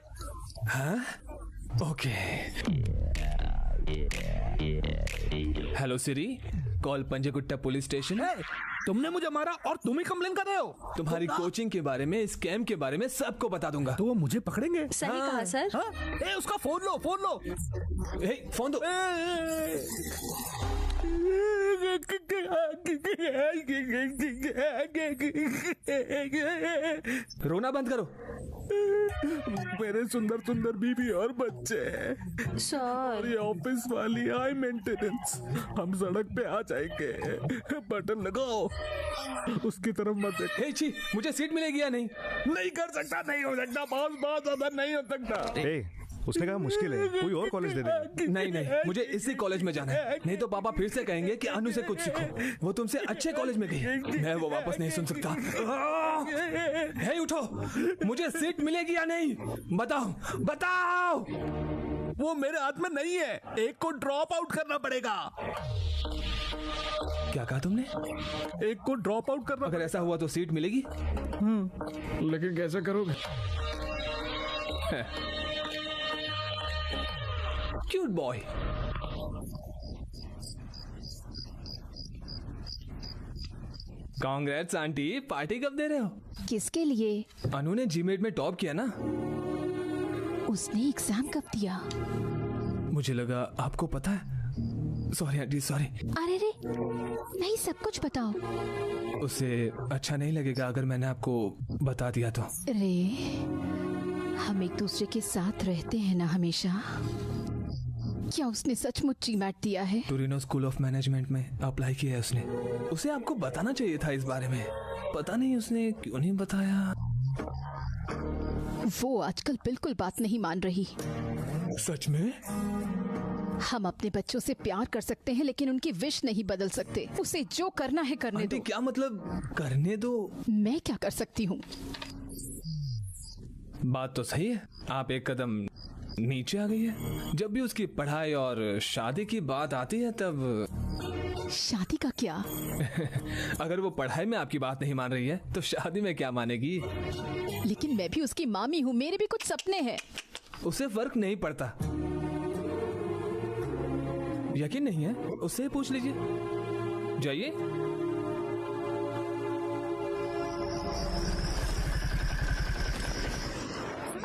हाँ? ओके। हेलो सिरी, कॉल पंजगुट्टा पुलिस स्टेशन। तुमने मुझे मारा और तुम ही कंप्लेन कर रहे हो। तुम्हारी कोचिंग के बारे में, स्कैम के बारे में सबको बता दूंगा। तो वो मुझे पकड़ेंगे। सही कहा सर। हाँ? उसका फोन लो। फोन दो। रोना बंद करो। मेरे सुंदर सुंदर बीवी और बच्चे हैं सर। और ये ऑफिस वाली हाई मेंटेनेंस। हम सड़क पे आ जाएंगे। बटन लगाओ, उसकी तरफ मत देखो। हे छी, मुझे सीट मिलेगी या नहीं? नहीं कर सकता, नहीं हो सकता बॉस, बहुत ज्यादा नहीं हो सकता। उसने कहा मुश्किल है, कोई और कॉलेज दे दे। नहीं, मुझे इसी कॉलेज में जाना है। नहीं तो पापा फिर से कहेंगे कि अनु से कुछ सीखो। वो तुमसे अच्छे कॉलेज में गई। मैं वो वापस नहीं सुन सकता। हे उठो, मुझे सीट मिलेगी या नहीं? बताओ। वो मेरे हाथ में नहीं है। एक को ड्रॉप आउट करना पड़ेगा। क्या कहा तुमने? एक को ड्रॉप आउट करना। अगर ऐसा हुआ तो सीट मिलेगी। लेकिन कैसे करोगे? Cute boy. Congrats aunty, party कब दे रहे हो? किसके लिए? अनु ने जीमेट में टॉप किया ना। उसने एग्जाम कब दिया? मुझे लगा आपको पता है। Sorry aunty, sorry. अरे रे, नहीं, सब कुछ बताओ। उसे अच्छा नहीं लगेगा अगर मैंने आपको बता दिया तो। रे, हम एक दूसरे के साथ रहते हैं ना हमेशा। क्या उसने सचमुच जीमैट दिया है? टोरिनो स्कूल ऑफ मैनेजमेंट में अप्लाई किया है उसने। उसे आपको बताना चाहिए था इस बारे में। पता नहीं उसने क्यों नहीं बताया। वो आजकल बिल्कुल बात नहीं मान रही। सच में? हम अपने बच्चों से प्यार कर सकते हैं लेकिन उनकी विश नहीं बदल सकते। उसे जो करना है करने दो। क्या मतलब करने दो? मैं क्या कर सकती हूँ? बात तो सही है, आप एक कदम नीचे आ गई है। जब भी उसकी पढ़ाई और शादी की बात आती है तब। शादी का क्या? अगर वो पढ़ाई में आपकी बात नहीं मान रही है तो शादी में क्या मानेगी? लेकिन मैं भी उसकी मामी हूँ, मेरे भी कुछ सपने हैं। उसे फर्क नहीं पड़ता। यकीन नहीं है? उससे पूछ लीजिए। जाइए।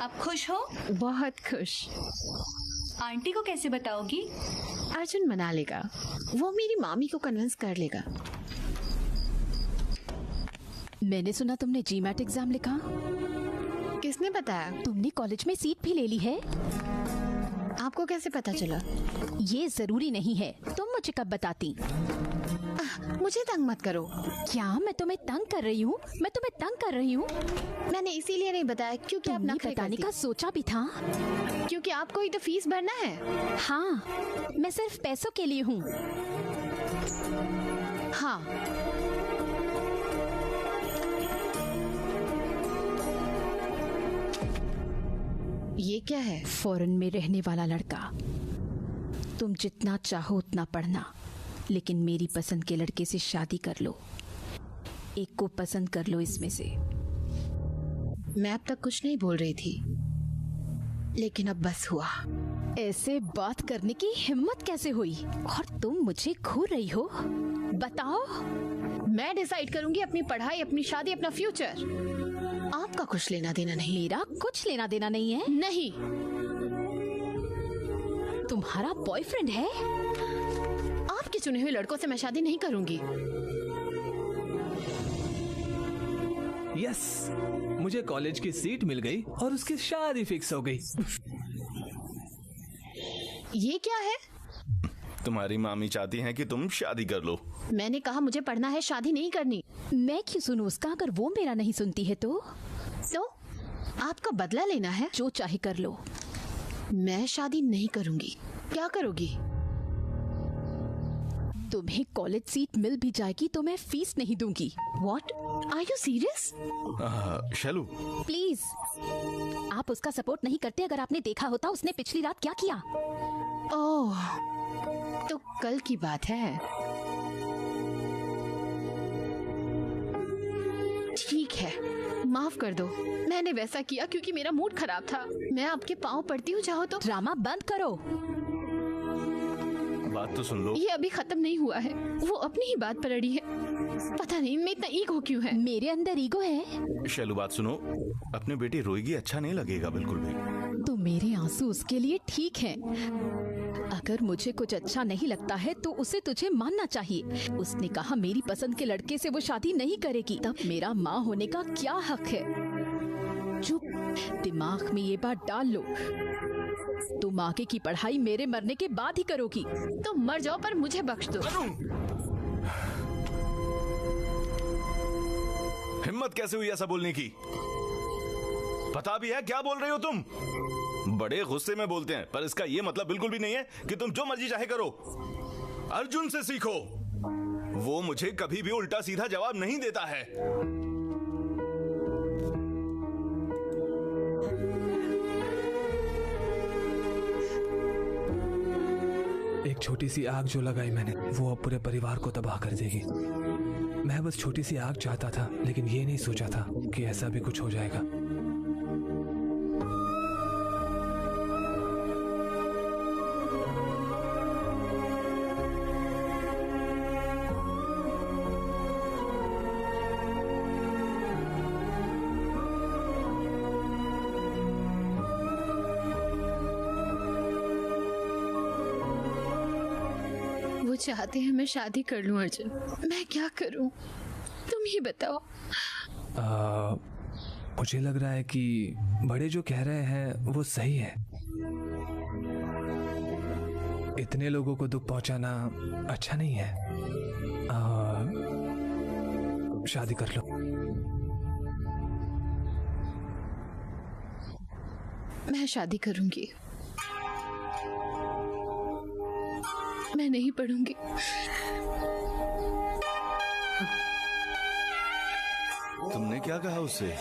आप खुश हो? बहुत खुश। आंटी को कैसे बताओगी? अर्जुन मना लेगा, वो मेरी मामी को कन्विंस कर लेगा। मैंने सुना तुमने जीमैट एग्जाम लिखा। किसने बताया? तुमने कॉलेज में सीट भी ले ली है। आपको कैसे पता चला? ये जरूरी नहीं है, तुम मुझे कब बताती? मुझे तंग मत करो। क्या मैं तुम्हें तंग कर रही हूँ? मैं तुम्हें तंग कर रही हूँ? मैंने इसीलिए नहीं बताया क्योंकि आप नखरे बताने करती। का सोचा भी था। क्योंकि आपको ही तो फीस भरना है। हाँ, मैं सिर्फ पैसों के लिए हूँ। हाँ, ये क्या है? फॉरेन में रहने वाला लड़का। तुम जितना चाहो उतना पढ़ना, लेकिन मेरी पसंद के लड़के से शादी कर लो। एक को पसंद कर लो इसमें से। मैं अब तक कुछ नहीं बोल रही थी, लेकिन अब बस हुआ। ऐसे बात करने की हिम्मत कैसे हुई? और तुम मुझे घूर रही हो? बताओ। मैं डिसाइड करूंगी अपनी पढ़ाई, अपनी शादी, अपना फ्यूचर। आपका कुछ लेना देना नहीं। मेरा कुछ लेना देना नहीं है। नहीं। तुम्हारा बॉयफ्रेंड है? आपके चुने हुए लड़कों से मैं शादी नहीं करूंगी। यस, मुझे कॉलेज की सीट मिल गई और उसकी शादी फिक्स हो गई। ये क्या है? तुम्हारी मामी चाहती हैं कि तुम शादी कर लो। मैंने कहा मुझे पढ़ना है, शादी नहीं करनी। मैं क्यों सुनूं उसका? अगर वो मेरा नहीं सुनती है तो आपका बदला लेना है? जो चाहे कर लो। मैं शादी नहीं करूंगी। क्या करोगी? तुम्हें कॉलेज सीट मिल भी जाएगी तो मैं फीस नहीं दूंगी। What? Are you serious? Shailu, please. आप उसका सपोर्ट नहीं करते। अगर आपने देखा होता उसने पिछली रात क्या किया। ओह, तो कल की बात है। ठीक है, माफ कर दो। मैंने वैसा किया क्योंकि मेरा मूड खराब था। मैं आपके पाँव पड़ती हूँ, चाहो तो। ड्रामा बंद करो। बात तो सुन लो। ये अभी खत्म नहीं हुआ है। वो अपनी ही बात पर अड़ी है। पता नहीं मैं इतना ईगो क्यों है। मेरे अंदर ईगो है। शैलू, बात सुनो। अपनी बेटी रोएगी, अच्छा नहीं लगेगा बिल्कुल भी। तो मेरे आंसू उसके लिए ठीक हैं। अगर मुझे कुछ अच्छा नहीं लगता है तो उसे तुझे मानना चाहिए। उसने कहा मेरी पसंद के लड़के से वो शादी नहीं करेगी, तब मेरा माँ होने का क्या हक है? चुप। दिमाग में ये बात डाल लो। तुम आगे की पढ़ाई मेरे मरने के बाद ही करोगी। तो मर जाओ पर मुझे बख्श दो। हिम्मत कैसे हुई ऐसा बोलने की? पता भी है क्या बोल रही हो तुम? बड़े गुस्से में बोलते हैं, पर इसका ये मतलब बिल्कुल भी नहीं है कि तुम जो मर्जी चाहे करो। अर्जुन से सीखो। वो मुझे कभी भी उल्टा सीधा जवाब नहीं देता है। एक छोटी सी आग जो लगाई मैंने, वो अब पूरे परिवार को तबाह कर देगी। मैं बस छोटी सी आग चाहता था, लेकिन ये नहीं सोचा था कि ऐसा भी कुछ हो जाएगा। वो चाहते हैं मैं शादी कर लूं अर्जुन, मैं क्या करूं तुम ही बताओ। मुझे लग रहा है कि बड़े जो कह रहे हैं वो सही है। इतने लोगों को दुख पहुंचाना अच्छा नहीं है। शादी कर लो। मैं शादी करूंगी, मैं नहीं पढ़ूंगी। तुमने क्या कहा उससे?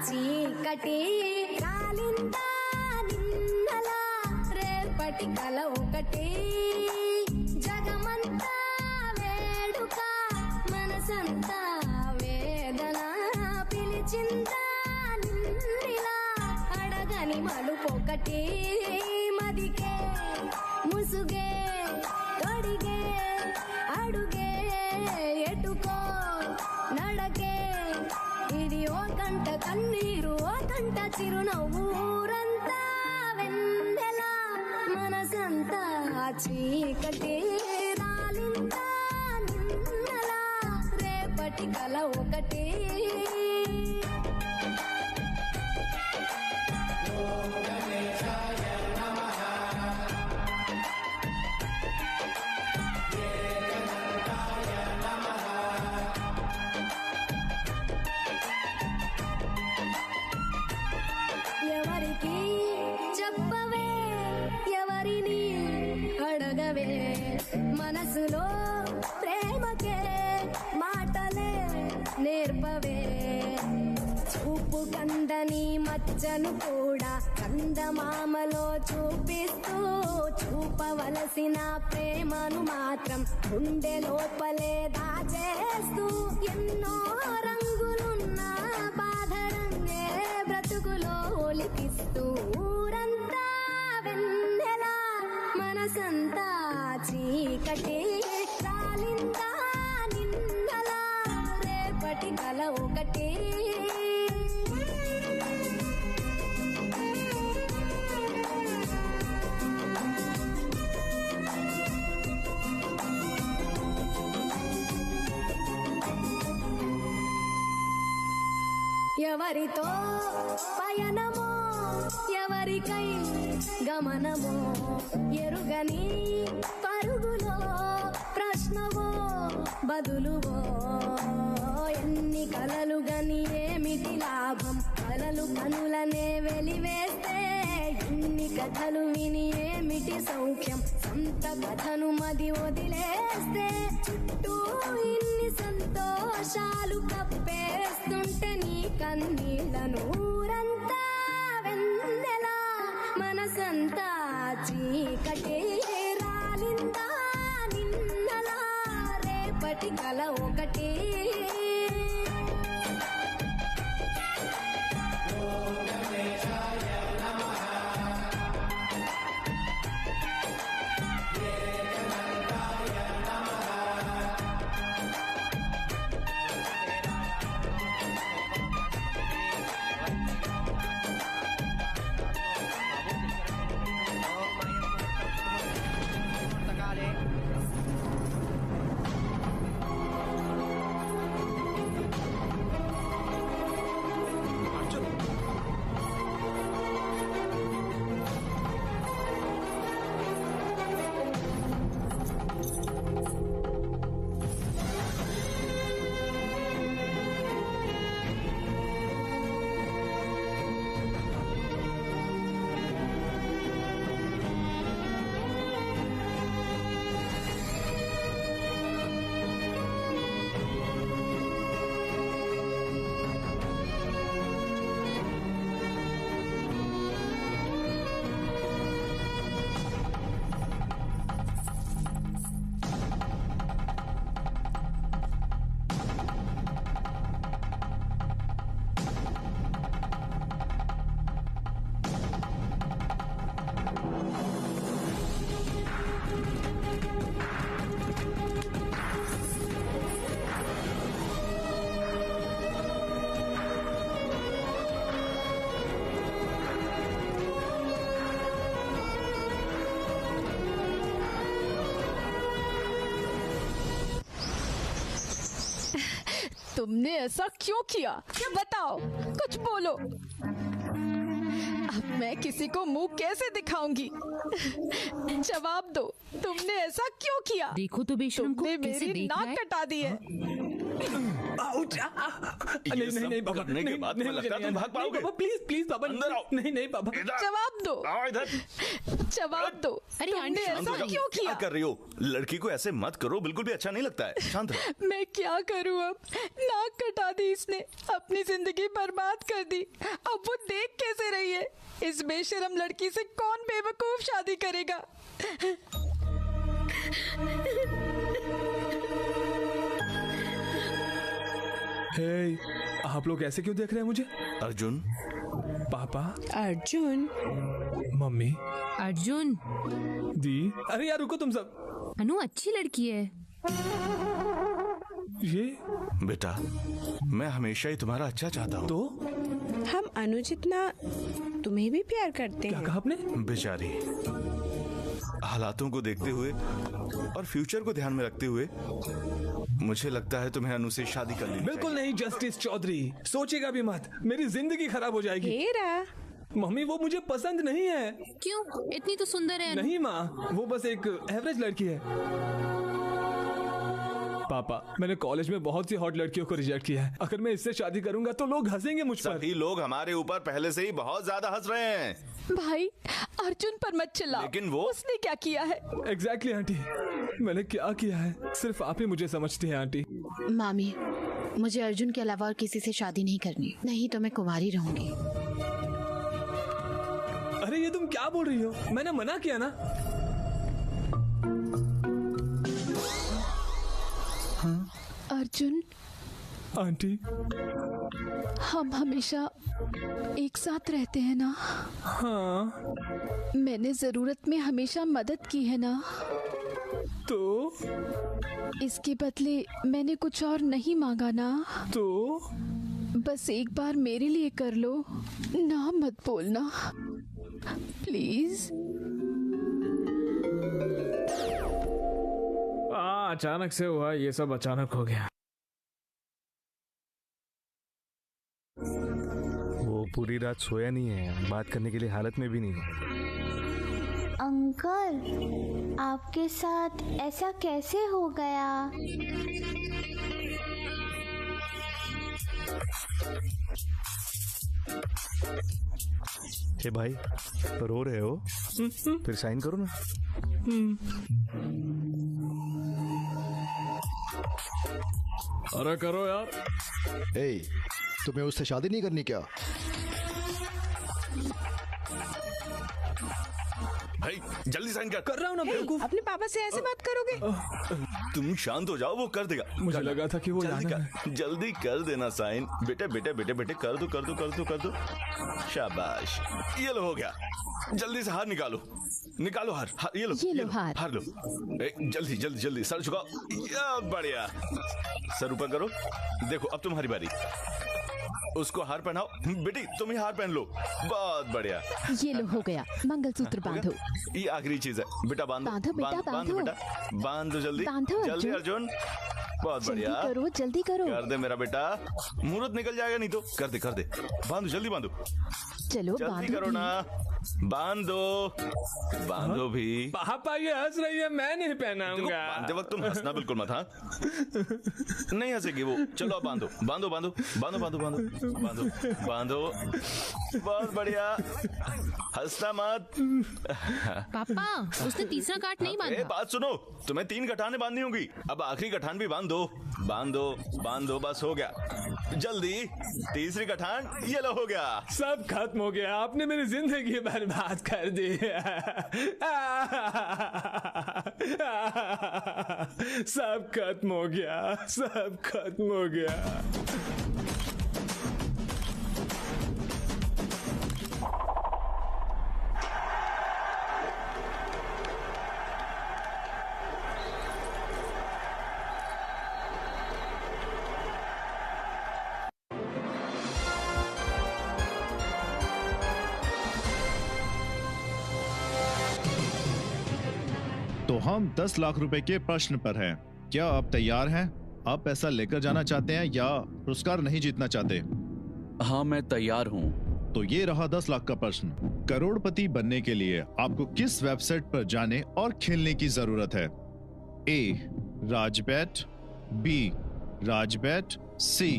చీకటి కాలింత నిన్నల రేపటి కల ఒకటి జగమంతా వేడుక మనసంతా వేదన పిలిచిందా నిన్నిలా అడగని మలుపొకటి మదికే ముసుగే తొడిగే అడుగే ఎటుకో నడకే ఇది ఓ కంట కన్నీరు ఓ కంట చిరునవ్వు ఊరంతా వెన్నెల మనసంతా చీకటి రాలింత నిన్నల రేపటి కల ఒకటి ఎవరికి చెప్పవే ఎవరిని అడగవే మనసులో ప్రేమకే మాటలే నేర్పవే చూపు కందని మచ్చను కూడా కందమామలో చూపిస్తూ చూపవలసిన ప్రేమను మాత్రం గుండె లోపలే దాచేస్తూ ఎన్నో రంగులున్న బాధ రంగే బ్రతుకులో ఒలికిస్తూ ఊరంతా వెన్నెల మనసంతా చీకటి రాలిందా నిన్నల రేపటి కల ఒకటి ఎవరితో పయనమో ఎవరికై గమనమో ఎరుగని పరుగులో ప్రశ్నవో బదులువో ఎన్ని కలలు గని ఏమిటి లాభం కలలు కనులనే వెలివేస్తే ఇన్ని కథలు విని ఏమిటి సౌఖ్యం సొంత కథను మది వదిలేస్తే చుట్టూ ఇన్ని సంతోషాలు కప్పేస్తుంటే నీ కన్నీళ్లను ఊరంతా వెన్నెల మనసంతా చీకటి రాలిందా నిన్నల రేపటి కల ఒకటి तुमने ऐसा क्यों किया? बताओ, कुछ बोलो। अब मैं किसी को मुंह कैसे दिखाऊंगी? जवाब दो, तुमने ऐसा क्यों किया? देखो तो बेशरम को तुमने कैसे मेरी देख रहा नाक है। कटा दी है। नहीं बाबा, करने के बाद तुम्हें लगता है तुम भाग पाओगे? प्लीज बाबा, अंदर आओ। नहीं बाबा, जवाब दो, आओ इधर। जवाब दो। अरे तुमने शांत हो ऐसा जाओ। क्यों क्या किया? कर रही हो? लड़की को ऐसे मत करो, बिल्कुल भी अच्छा नहीं लगता है। शांत रहो। मैं क्या करूं अब? नाक कटा दी इसने, अपनी जिंदगी बर्बाद कर दी। अब वो देख कैसे रही है? इस बेशरम लड़की से कौन बेवकूफ शादी करेगा? हे, आप लोग ऐसे क्यों देख रहे हैं मुझे? अर्जुन, पापा, अर्जुन, मम्मी, अर्जुन, दी। अरे यार रुको तुम सब। अनु अच्छी लड़की है। ये बेटा, मैं हमेशा ही तुम्हारा अच्छा चाहता हूँ। तो हम अनु जितना तुम्हें भी प्यार करते हैं। क्या कहा आपने? बेचारी, हालातों को देखते हुए और फ्यूचर को ध्यान में रखते हुए मुझे लगता है तुम्हें अनु से शादी करनी चाहिए। बिल्कुल नहीं जस्टिस चौधरी, सोचेगा भी मत, मेरी जिंदगी खराब हो जाएगी। हेरा, मम्मी वो मुझे पसंद नहीं है। क्यों? इतनी तो सुंदर है। नहीं माँ, वो बस एक एवरेज लड़की है। पापा, मैंने कॉलेज में बहुत सी हॉट लड़कियों को रिजेक्ट किया है। अगर मैं इससे शादी करूंगा तो लोग हंसेंगे मुझ पर। सभी लोग हमारे ऊपर पहले से ही बहुत ज्यादा हंस रहे हैं। भाई, अर्जुन पर मत चिल्लाओ। लेकिन वो उसने क्या किया है? एग्जैक्टली आंटी, मैंने क्या किया है सिर्फ आप ही मुझे समझती हैं आंटी। मामी, मुझे अर्जुन के अलावा और किसी से शादी नहीं करनी, नहीं तो मैं कुंवारी रहूंगी। अरे ये तुम क्या बोल रही हो? मैंने मना किया ना। अर्जुन, आंटी, हम हमेशा एक साथ रहते हैं ना? हाँ। मैंने जरूरत में हमेशा मदद की है ना? तो इसके बदले मैंने कुछ और नहीं मांगा ना? तो बस एक बार मेरे लिए कर लो ना, मत बोलना प्लीज। अचानक से हुआ, ये सब अचानक हो गया। वो पूरी रात सोया नहीं है, बात करने के लिए हालत में भी नहीं है। अंकल, आपके साथ ऐसा कैसे हो गया? हे भाई, रो रहे हो? फिर साइन करो ना। अरे करो यार। ए, तुम्हें उससे शादी नहीं करनी क्या? भाई जल्दी साइन कर रहा हूँ ना बेवकूफ। अपने पापा से ऐसे बात करोगे? तुम शांत हो जाओ, वो कर देगा। मुझे लगा था कि वो जल्दी कर देना साइन। बेटे बेटे बेटे बेटे कर दो कर दो कर दो कर दो। शाबाश, ये लो हो गया। जल्दी से हार निकालो, निकालो हार। ये लो हार लो। जल्दी जल्दी जल्दी सर झुकाओ। बढ़िया, सर ऊपर करो। देखो अब तुम्हारी बारी। उसको हार पहनाओ। बेटी तुम ही हार पहन लो। बहुत बढ़िया, ये लो हो गया। मंगलसूत्र बांधो। ये आखिरी चीज है बेटा। बांधो बेटा, बांधो बेटा, बांधो जल्दी जल्दी अर्जुन। बहुत बढ़िया, करो जल्दी करो। कर दे मेरा बेटा, मुहूर्त निकल जाएगा नहीं तो। कर दे कर दे, बांधो जल्दी बांधो। चलो जल्दी करो ना, बांधो बांधो भी। पापा ये हंस रही है, मैं नहीं पहनाऊंगा। बांधते वक्त तुम हंसना बिल्कुल मत। हाँ नहीं हंसेगी वो। चलो अब बांधो बांधो बांधो बांधो बांधो बांधो बांधो बांधो। बहुत बढ़िया, हंसना मत। पापा उसने तीसरा गांठ नहीं बांधा। बात सुनो, तुम्हें 3 गठाने बांधनी होगी। अब आखिरी गठान भी बांध दो। बांधो बांधो, बस हो गया। जल्दी तीसरी गठान, ये लो हो गया। सब खत्म हो गया, आपने मेरी जिंदगी बर्बाद कर दी। सब खत्म हो गया, सब खत्म हो गया। तो हम 10 लाख रुपए के प्रश्न पर हैं। क्या आप तैयार हैं? आप पैसा लेकर जाना चाहते हैं या पुरस्कार नहीं जीतना चाहते? हाँ, मैं तैयार हूँ। तो ये रहा 10 लाख का प्रश्न। करोड़पति बनने के लिए आपको किस वेबसाइट पर जाने और खेलने की जरूरत है? ए राजबैट, बी राजबैट, सी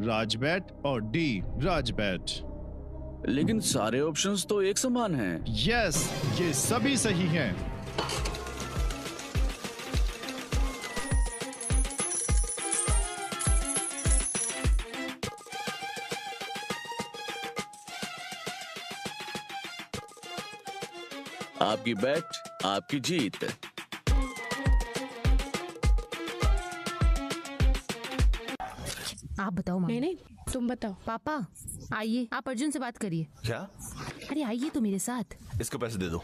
राजबैट और डी राजबैट। लेकिन सारे ऑप्शंस तो एक समान हैं। यस, ये सभी सही हैं। आपकी बैट, आपकी जीत। आप बताओ माँ। नहीं, तुम बताओ। पापा आइए, आप अर्जुन से बात करिए। क्या? अरे आइए तो मेरे साथ। इसको पैसे दे दो।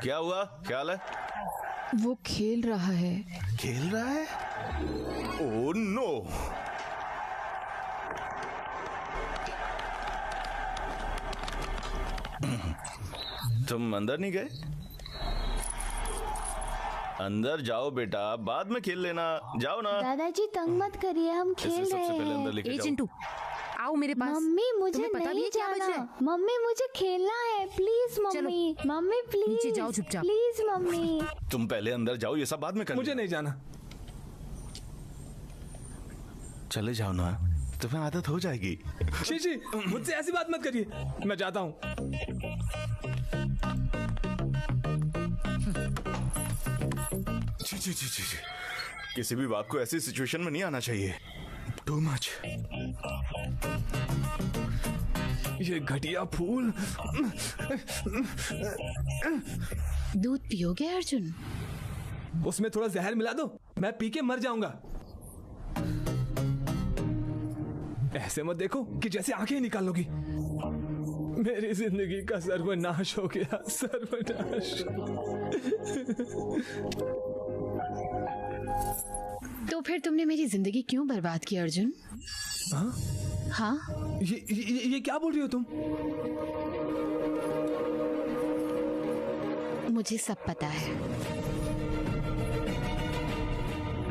क्या हुआ? क्या हाल है? वो खेल रहा है। खेल रहा है? Oh no. तुम अंदर नहीं गए? अंदर जाओ बेटा, बाद में खेल लेना। जाओ ना। दादाजी तंग मत करिए, हम खेल रहे हैं। ए चिंटू, आओ मेरे पास। मम्मी मुझे तुम्हें पता भी नहीं है क्या बज रहा जाना। है? मम्मी मुझे खेलना है, प्लीज मम्मी। मम्मी प्लीज नीचे जाओ चुपचाप। Please mummy. तुम पहले अंदर जाओ, ये सब बाद में कर। मुझे नहीं जाना। चले जाओ ना, तुम्हें आदत हो जाएगी। शीशी, मुझसे ऐसी बात मत करिए, मैं जाता हूँ। जी। किसी भी बाप को ऐसी सिचुएशन में नहीं आना चाहिए। Too much. ये घटिया फूल। दूध पियोगे अर्जुन? उसमें थोड़ा जहर मिला दो, मैं पी के मर जाऊंगा। ऐसे मत देखो कि जैसे आंखें ही निकाल लोगी। मेरी जिंदगी का सर्वनाश हो गया, सर्वनाश। तो फिर तुमने मेरी जिंदगी क्यों बर्बाद की अर्जुन? हाँ? ये क्या बोल रही हो तुम? मुझे सब पता है।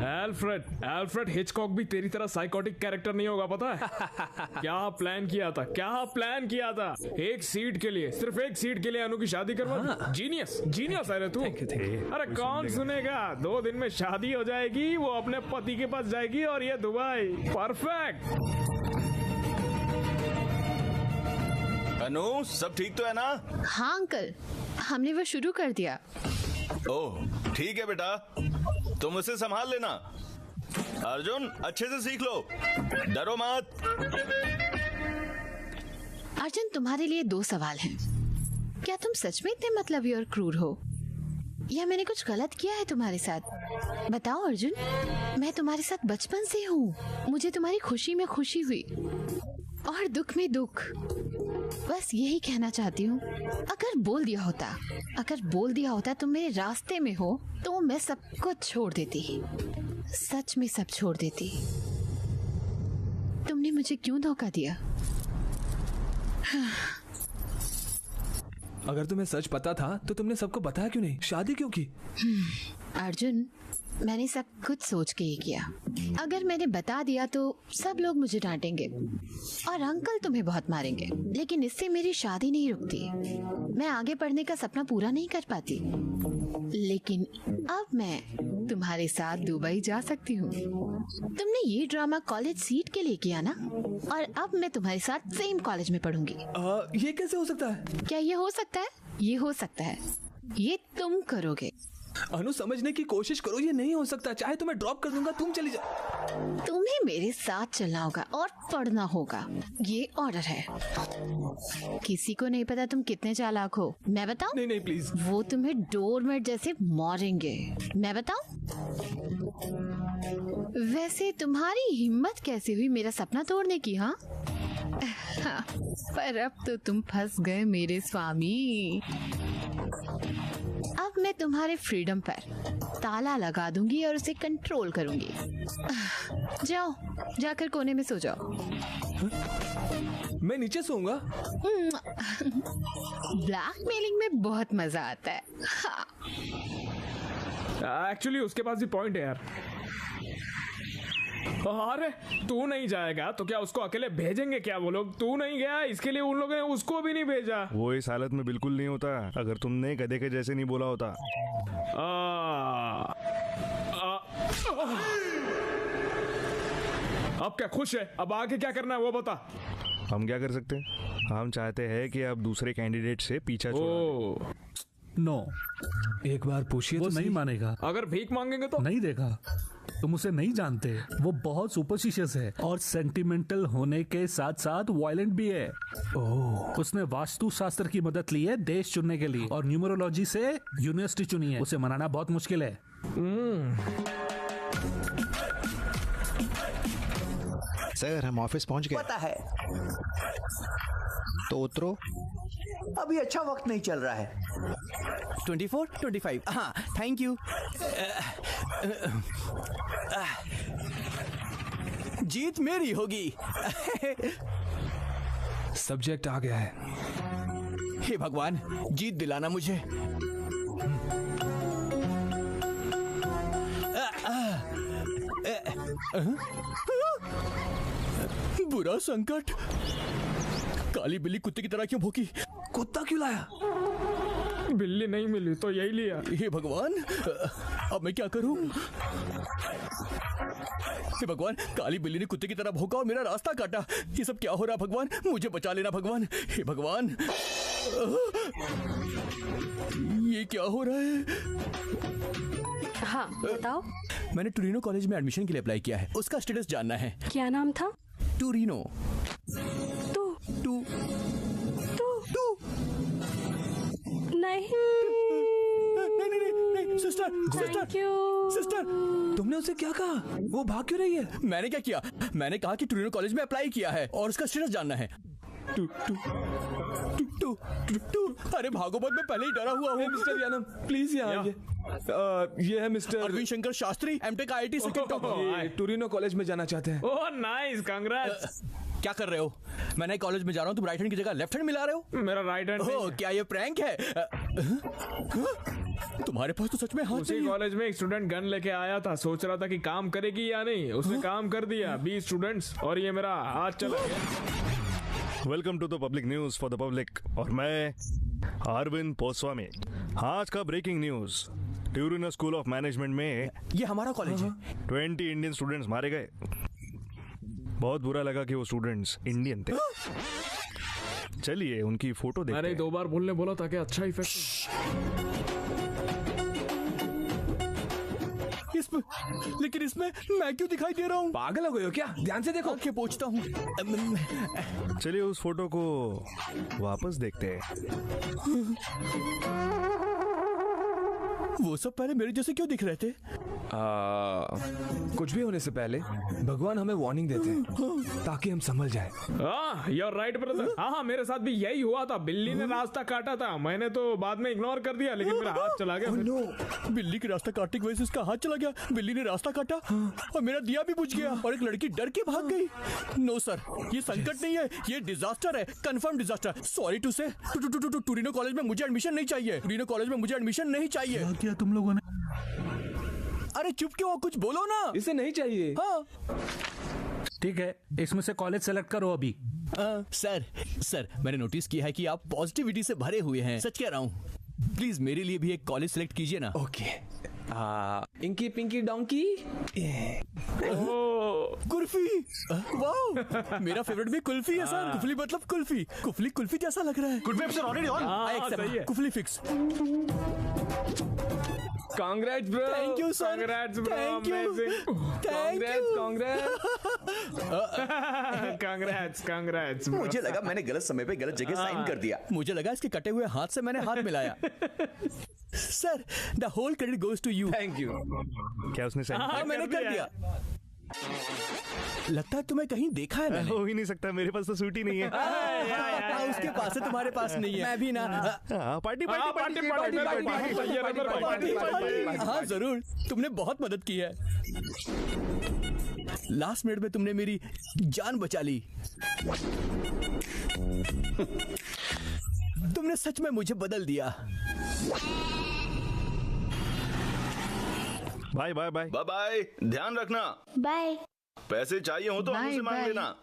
एल्फ्रेड हिचकॉक भी तेरी तरह साइकोटिक कैरेक्टर नहीं होगा, पता है? क्या प्लान किया था? एक सीट के लिए, सिर्फ एक सीट के लिए अनु की शादी करवा। जीनियस है रे तू। अरे कौन सुनेगा? 2 दिन में शादी हो जाएगी, वो अपने पति के पास जाएगी और ये दुबई। परफेक्ट। अनु, सब ठीक तो है ना? हाँ अंकल, हमने वो शुरू कर दिया। ओह ठीक है बेटा, तुम उसे संभाल लेना। अर्जुन, अच्छे से सीख लो, डरो मत। अर्जुन, तुम्हारे लिए 2 सवाल हैं। क्या तुम सच में इतने मतलबी और क्रूर हो, या मैंने कुछ गलत किया है तुम्हारे साथ? बताओ अर्जुन। मैं तुम्हारे साथ बचपन से हूँ। मुझे तुम्हारी खुशी में खुशी हुई और दुख में दुख। बस यही कहना चाहती हूँ। अगर बोल दिया होता तुम मेरे रास्ते में हो, तो मैं सब कुछ छोड़ देती। सच में सब छोड़ देती। तुमने मुझे क्यों धोखा दिया? अगर तुम्हें सच पता था तो तुमने सबको बताया क्यों नहीं? शादी क्यों की? अर्जुन, मैंने सब कुछ सोच के ही किया। अगर मैंने बता दिया तो सब लोग मुझे डांटेंगे और अंकल तुम्हें बहुत मारेंगे, लेकिन इससे मेरी शादी नहीं रुकती। मैं आगे पढ़ने का सपना पूरा नहीं कर पाती, लेकिन अब मैं तुम्हारे साथ दुबई जा सकती हूँ। तुमने ये ड्रामा कॉलेज सीट के लिए किया ना, और अब मैं तुम्हारे साथ सेम कॉलेज में पढ़ूंगी। ये कैसे हो सकता है? क्या ये हो सकता है? ये हो सकता है। ये तुम करोगे। अनु, समझने की कोशिश करो, ये नहीं हो सकता। चाहे तो मैं ड्रॉप कर दूंगा, तुम चली जाओ। तुम्हें मेरे साथ चलना होगा और पढ़ना होगा। ये ऑर्डर है। किसी को नहीं पता तुम कितने चालाक हो। मैं बताऊं? नहीं प्लीज। वो तुम्हें डोरमेट जैसे मारेंगे। मैं बताऊं? वैसे तुम्हारी हिम्मत कैसे हुई मेरा सपना तोड़ने की? हाँ, पर अब तो तुम फंस गए मेरे स्वामी। अब मैं तुम्हारे फ्रीडम पर ताला लगा दूंगी और उसे कंट्रोल करूंगी। जाओ, जाकर कोने में सो जाओ। मैं नीचे सोऊंगा। ब्लैकमेलिंग में बहुत मजा आता है। एक्चुअली उसके पास भी पॉइंट है यार। अरे तू नहीं जाएगा तो क्या उसको अकेले भेजेंगे क्या वो लोग? तू नहीं गया इसके लिए उन लोगों ने उसको भी नहीं भेजा। वो इस हालत में बिल्कुल नहीं होता अगर तुमने गधे के जैसे नहीं बोला होता। अब क्या खुश है? अब आगे क्या करना है वो बता। हम क्या कर सकते हैं? हम चाहते हैं कि आप दूसरे कैंडिडेट से पीछा छोड़ो। नो, एक बार पूछिए वो तो नहीं मानेगा। अगर भीख मांगेंगे तो नहीं देगा। तुम उसे नहीं जानते, वो बहुत सुपरस्टिशियस है और सेंटिमेंटल होने के साथ साथ वायलेंट भी है। ओह। उसने वास्तु शास्त्र की मदद ली है देश चुनने के लिए और न्यूमरोलॉजी से यूनिवर्सिटी चुनी है। उसे मनाना बहुत मुश्किल है। सर हम ऑफिस पहुंच गए। पता है, तो उतरो। अभी अच्छा वक्त नहीं चल रहा है। 24, 25। हाँ, थैंक यू। जीत मेरी होगी। सब्जेक्ट आ गया है। हे भगवान, जीत दिलाना मुझे। बुरा संकट। काली बिल्ली कुत्ते की तरह क्यों भौंकी? कुत्ता क्यों लाया? बिल्ली नहीं मिली तो यही लिया। हे भगवान, अब मैं क्या करूं? हे भगवान, काली बिल्ली ने कुत्ते की तरह भौंका और मेरा रास्ता काटा। ये सब क्या हो रहा है भगवान? मुझे बचा लेना भगवान। हे भगवान, ये क्या हो रहा है? हाँ बताओ। मैंने टूरिनो कॉलेज में एडमिशन के लिए अप्लाई किया है। उसका स्टेटस जानना है। क्या नाम था? टूरिनो। नहीं, सिस्टर, तुमने उसे क्या कहा? वो भाग क्यों रही है? मैंने क्या किया? मैंने कहा कि टूरिनो कॉलेज में अप्लाई किया है और उसका स्टेटस जानना है। अरे भागो मत, मैं पहले ही डरा हुआ हूँ। मिस्टर यानम प्लीज यहाँ आइए। ये है mister Arvind Shankar Shastri, MTech IIT second topper. Turino college में जाना चाहते हैं। Oh nice, congrats. क्या कर रहे हो? मैं नए कॉलेज में जा रहा हूँ, तुम राइट हैंड की जगह लेफ्ट हैंड मिला रहे हो? मेरा राइट हैंड। ओह, क्या ये प्रैंक है? तुम्हारे पास तो सच में हाथ उसी कॉलेज में एक स्टूडेंट गन लेके आया था, सोच रहा था कि काम करेगी या नहीं। उसने काम कर दिया। 20 स्टूडेंट्स और ये मेरा हाथ चला गया। Welcome to the public news for the public और मैं अरविंद पोस्वामी। आज का breaking news, Turino school of management में, ये हमारा कॉलेज है, 20 इंडियन स्टूडेंट्स मारे गए। बहुत बुरा लगा कि वो स्टूडेंट्स इंडियन थे। चलिए उनकी फोटो देखते हैं। अरे 2 बार बोलने बोला था कि अच्छा इफेक्ट। लेकिन इसमें मैं क्यों दिखाई दे रहा हूँ? पागल हो गए हो क्या? ध्यान से देखो। आंखें पोंछता हूँ। चलिए उस फोटो को वापस देखते हैं। वो सब पहले मेरे जैसे क्यों दिख रहे थे? कुछ भी होने से पहले भगवान हमें वार्निंग देते हैं ताकि हम समझ जाए। You're right, brother। हाँ, मेरे साथ भी यही हुआ था। बिल्ली ने रास्ता काटा था, मैंने तो बाद में इग्नोर कर दिया, लेकिन मेरा हाथ चला गया। no, बिल्ली के रास्ता काटने की वजह से उसका हाथ चला गया। बिल्ली ने रास्ता काटा और मेरा दिया भी बुझ गया और एक लड़की डर के भाग गई। नो सर, ये संकट नहीं है, ये डिजास्टर है, कंफर्म डिजास्टर। सॉरी टू से, टूरिनो कॉलेज में मुझे एडमिशन नहीं चाहिए। टूरिनो कॉलेज में मुझे एडमिशन नहीं चाहिए। क्या किया तुम लोगों ने? अरे चुप क्यों? कुछ बोलो ना। इसे नहीं चाहिए। हाँ ठीक है, इसमें से कॉलेज सेलेक्ट करो अभी। सर मैंने नोटिस किया है कि आप पॉजिटिविटी से भरे हुए हैं। सच कह रहा हूँ, प्लीज मेरे लिए भी एक कॉलेज सेलेक्ट कीजिए ना। Okay. Inky pinky donkey. Kulfi. वाह, मेरा फेवरेट भी कुल्फी है सर। कुफली मतलब कुल्फी। कुफली कुल्फी जैसा लग रहा है। Kulfi episode already on. कुफली fix. Congrats bro. Thank you sir. Congrats bro. Thank you. Congrats. मुझे लगा मैंने गलत समय पे गलत जगह साइन कर दिया। मुझे लगा इसके कटे हुए हाथ से मैंने हाथ मिलाया। Sir, the whole credit goes to you. Thank you. क्या उसने साइन? हाँ, मैंने कर दिया। लगता है तुम्हें कहीं देखा है मैंने। हो ही नहीं सकता, मेरे पास तो सूट ही नहीं है। उसके पास है, तुम्हारे पास नहीं है। मैं भी ना। पार्टी। हाँ जरूर, तुमने बहुत मदद की है। लास्ट मिनट में तुमने मेरी जान बचा ली। तुमने सच में मुझे बदल दिया। Bye bye bye bye bye, ध्यान रखना। बाय। पैसे चाहिए हो तो अनु से मांग लेना।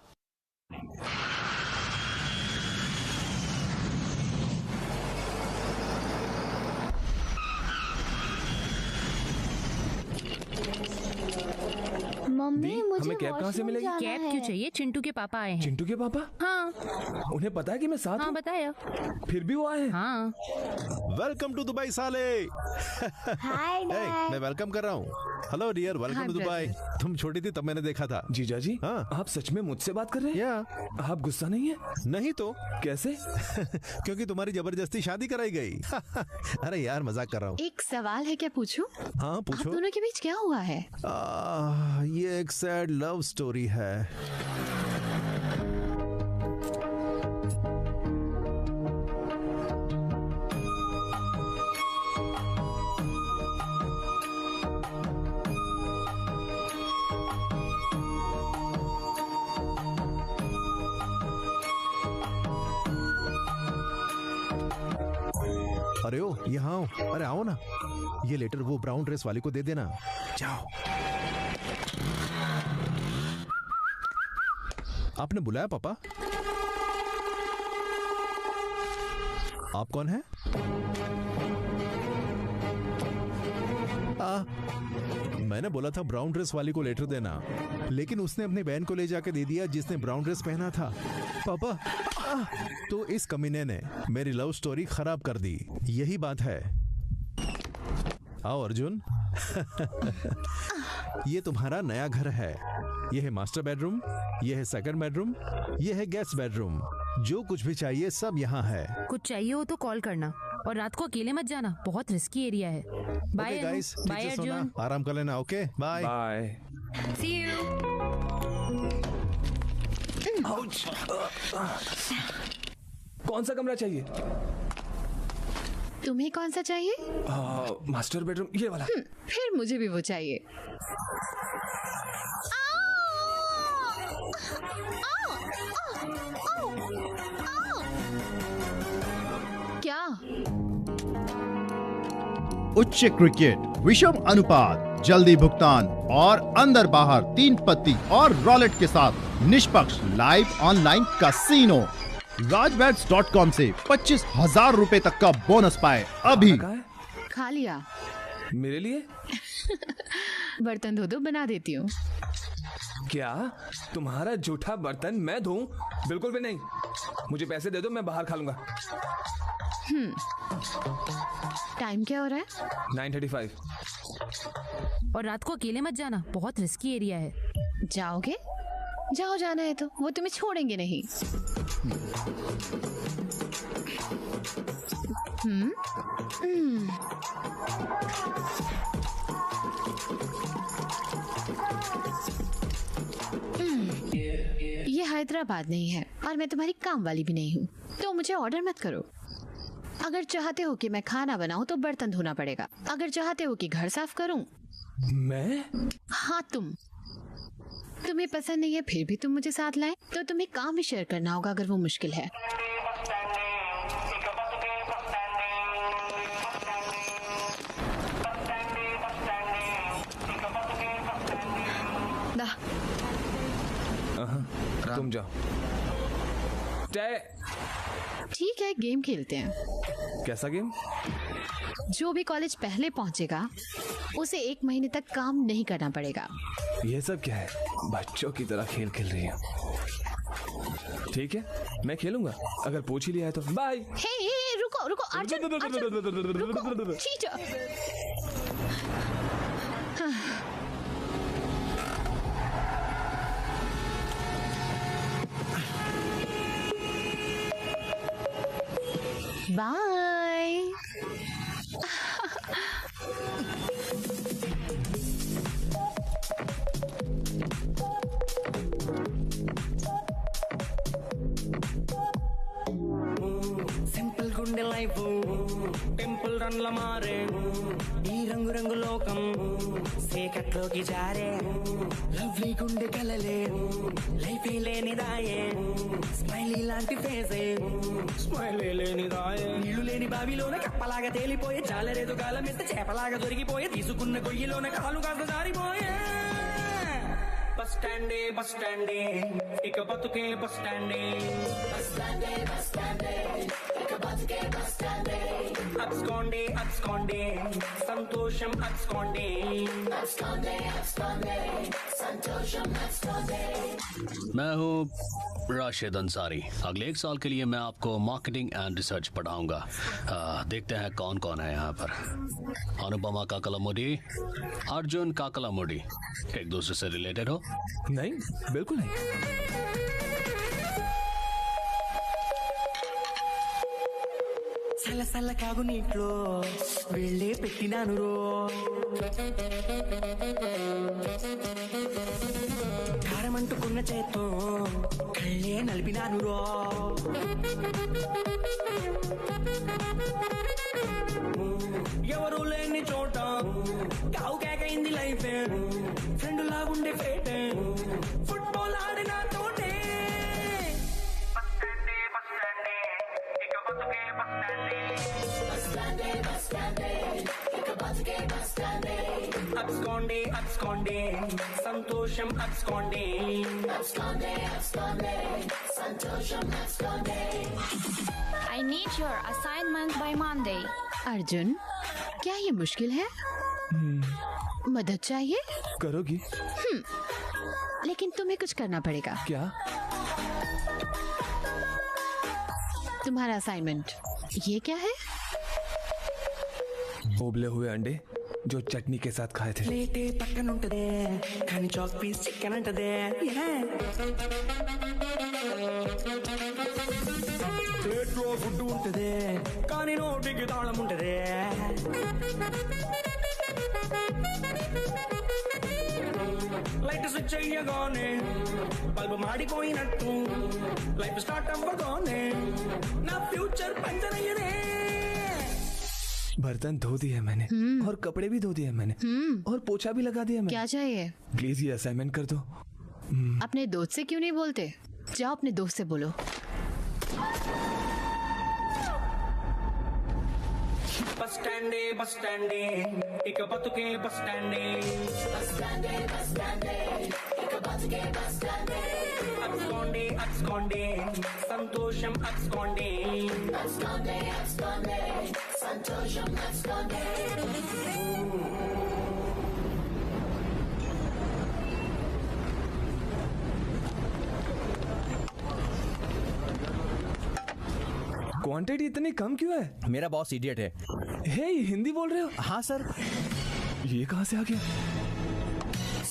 मम्मी मुझे हमें कैब कहाँ से मिलेगी? कैब क्यों चाहिए? चिंटू के पापा आए हैं। चिंटू के पापा? हाँ। उन्हें पता है कि मैं साथ हाँ हूँ? बताया। फिर भी वो आए? हाँ। वेलकम टू दुबई साले। Hi dad. मैं वेलकम कर रहा हूँ। Hello dear, welcome to Dubai. तुम छोटी थी तब मैंने देखा था। जीजा जी, हाँ आप सच में मुझसे बात कर रहे हैं? आप गुस्सा नहीं है? नहीं तो कैसे? क्योंकि तुम्हारी जबरदस्ती शादी कराई गई। अरे यार मजाक कर रहा हूँ। एक सवाल है, क्या पूछूं? हाँ पूछो। आप दोनों के बीच क्या हुआ है? ये एक सैड लव स्टोरी है। अरे ओ यहाँ आओ। अरे आओ ना, ये लेटर वो ब्राउन ड्रेस वाली को दे देना। जाओ। आपने बुलाया पापा? आप कौन है? मैंने बोला था ब्राउन ड्रेस वाली को लेटर देना, लेकिन उसने अपनी बहन को ले जाके दे दिया जिसने ब्राउन ड्रेस पहना था। पापा तो इस कमीने ने मेरी लव स्टोरी खराब कर दी, यही बात है। आओ अर्जुन। ये तुम्हारा नया घर है। ये है मास्टर बेडरूम, ये है सेकंड बेडरूम, ये है गेस्ट बेडरूम। जो कुछ भी चाहिए सब यहाँ है। कुछ चाहिए हो तो कॉल करना, और रात को अकेले मत जाना, बहुत रिस्की एरिया है। Bye guys, bye Arjun. आराम कर लेना। Okay bye bye. See you. कौन सा कमरा चाहिए? तुम्हें कौन सा चाहिए? मास्टर बेडरूम, ये वाला। फिर मुझे भी वो चाहिए। क्या? उच्च क्रिकेट विषम अनुपात, जल्दी भुगतान और अंदर बाहर 3 पत्ती और रॉलेट के साथ निष्पक्ष लाइव ऑनलाइन कैसीनो। rajbets.com से 25,000 रुपए तक का बोनस पाए अभी। खा लिया? मेरे लिए? बर्तन धो दो, बना देती हूँ। क्या तुम्हारा जूठा बर्तन मैं धोऊं? बिल्कुल भी नहीं। मुझे पैसे दे दो, मैं बाहर खा लूंगा। टाइम क्या हो रहा है? 9:35। और रात को अकेले मत जाना, बहुत रिस्की एरिया है। जाओगे? जाओ, जाना है तो वो तुम्हें छोड़ेंगे नहीं। ये हैदराबाद नहीं है और मैं तुम्हारी काम वाली भी नहीं हूँ, तो मुझे ऑर्डर मत करो। अगर चाहते हो कि मैं खाना बनाऊं तो बर्तन धोना पड़ेगा। अगर चाहते हो कि घर साफ करूं। मैं? हाँ तुम्हें पसंद नहीं है फिर भी तुम मुझे साथ लाए, तो तुम्हें काम भी शेयर करना होगा अगर वो मुश्किल है। तुम जाओ। ठीक है, गेम खेलते हैं। कैसा गेम? जो भी कॉलेज पहले पहुंचेगा उसे 1 महीने तक काम नहीं करना पड़ेगा। ये सब क्या है? बच्चों की तरह खेल खेल रही है। ठीक है, मैं खेलूंगा। अगर पूछ ही लिया है तो बाय। हे, रुको रुको अर्जुन, रुको, चीटर। बाय। సింపుల్ గుండె లైఫ్ టెంపుల్ రన్ల మారే ఈ రంగు రంగు లోకం సేకట్లోకి జారే లవ్లీ గుండె కలలే లైఫ్ లేనిదాయే స్మైలీ లాంటి ఫేసే స్మైలీ లేనిదాయే నీళ్లు లేని బావిలోన కప్పలాగా తేలిపోయే జాలరేదు కాలం ఎత్తే చేపలాగా దొరికిపోయే తీసుకున్న గొయ్యిలోన కాలు కాస్త జారిపోయే बस स्टैंडे एक बतुके बस स्टैंडे absconde संतोषम absconde मैं हूँ राशिद अंसारी। अगले 1 साल के लिए मैं आपको मार्केटिंग एंड रिसर्च पढ़ाऊंगा। देखते हैं कौन कौन है यहाँ पर। अनुपमा काकलामुडी, अर्जुन काकलामुडी, एक दूसरे से रिलेटेड हो? नहीं, बिल्कुल नहीं। సల కాగు నీట్లో వెళ్ళే పెట్టినాను రో కారమంటుకున్న చేత్తో కళ్ళే నలిపినాను రో ఎవరు లేని చోట కావు కేకైంది లైఫ్ ఫ్రెండ్ లాగుండే ఫేట్ ఫుట్బాల్ ఆడిన తోటే absconde संतोषम absconde संतोषम I need your assignment by Monday. Arjun, क्या ये मुश्किल है? मदद चाहिए? करोगी? लेकिन तुम्हें कुछ करना पड़ेगा। क्या? तुम्हारा असाइनमेंट ये क्या है? उबले हुए अंडे जो चटनी के साथ खाए थे। ప్లేటే పక్కన ఉంటదే కానీ చాక్ పీస్ చికెన్ అంటదే ప్లేట్లో ఫుడ్ ఉంటదే కానీ నోటికి తాళం ఉంటదే లైట్ స్విచ్ అయ్యగానే బల్బు మాడిపోయినట్టు లైఫ్ స్టార్ట్ అవ్వగానే నా ఫ్యూచర్ పంచర్ అయ్యదే। बर्तन धो दिए मैंने और कपड़े भी धो दिए मैंने और पोछा भी लगा दिया मैंने। क्या चाहिए? प्लीज ये असाइनमेंट कर दो। अपने दोस्त से क्यों नहीं बोलते? जाओ अपने दोस्त से बोलो। बस स्टैंडे एक बतुके बस स्टैंडे absconde संतोषम absconde संतोषम absconde क्वांटिटी इतनी कम क्यों है? मेरा बॉस इडियट है। हे, हिंदी बोल रहे हो? हाँ सर। ये कहाँ से आ गया?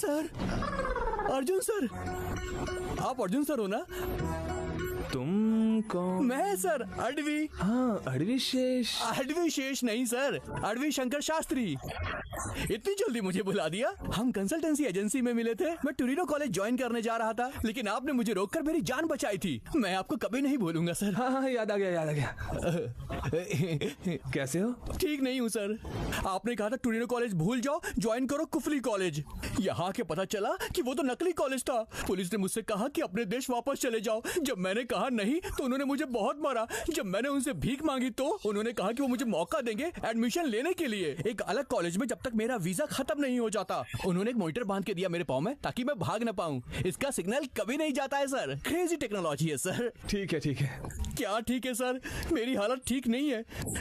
सर, अर्जुन सर, आप अर्जुन सर हो ना? तुम कौन? मैं सर, अडवी। हाँ, अडवी शेष। अडवी शेष नहीं सर, अडवी शंकर शास्त्री। इतनी जल्दी मुझे बुला दिया? हम कंसल्टेंसी एजेंसी में मिले थे। मैं टोरिनो कॉलेज ज्वाइन करने जा रहा था, लेकिन आपने मुझे रोककर मेरी जान बचाई थी। मैं आपको कभी नहीं भूलूंगा सर। हाँ, याद आ गया। कैसे हो? ठीक नहीं हूँ सर। आपने कहा था टोरिनो कॉलेज भूल जाओ, ज्वाइन करो कुफली कॉलेज। यहाँ के पता चला कि वो तो नकली कॉलेज था। पुलिस ने मुझसे कहा कि अपने देश वापस चले जाओ। जब मैंने कहा नहीं तो उन्होंने मुझे बहुत मारा। जब मैंने उनसे भीख मांगी तो उन्होंने कहा कि वो मुझे मौका देंगे एडमिशन लेने के लिए एक अलग कॉलेज में, जब तक मेरा वीजा खत्म नहीं हो जाता। उन्होंने एक मॉनिटर बांध के दिया मेरे पाँव में ताकि मैं भाग न पाऊं। इसका सिग्नल कभी नहीं जाता है सर। क्रेजी टेक्नोलॉजी है सर। ठीक है। क्या ठीक है सर? मेरी हालत ठीक नहीं है।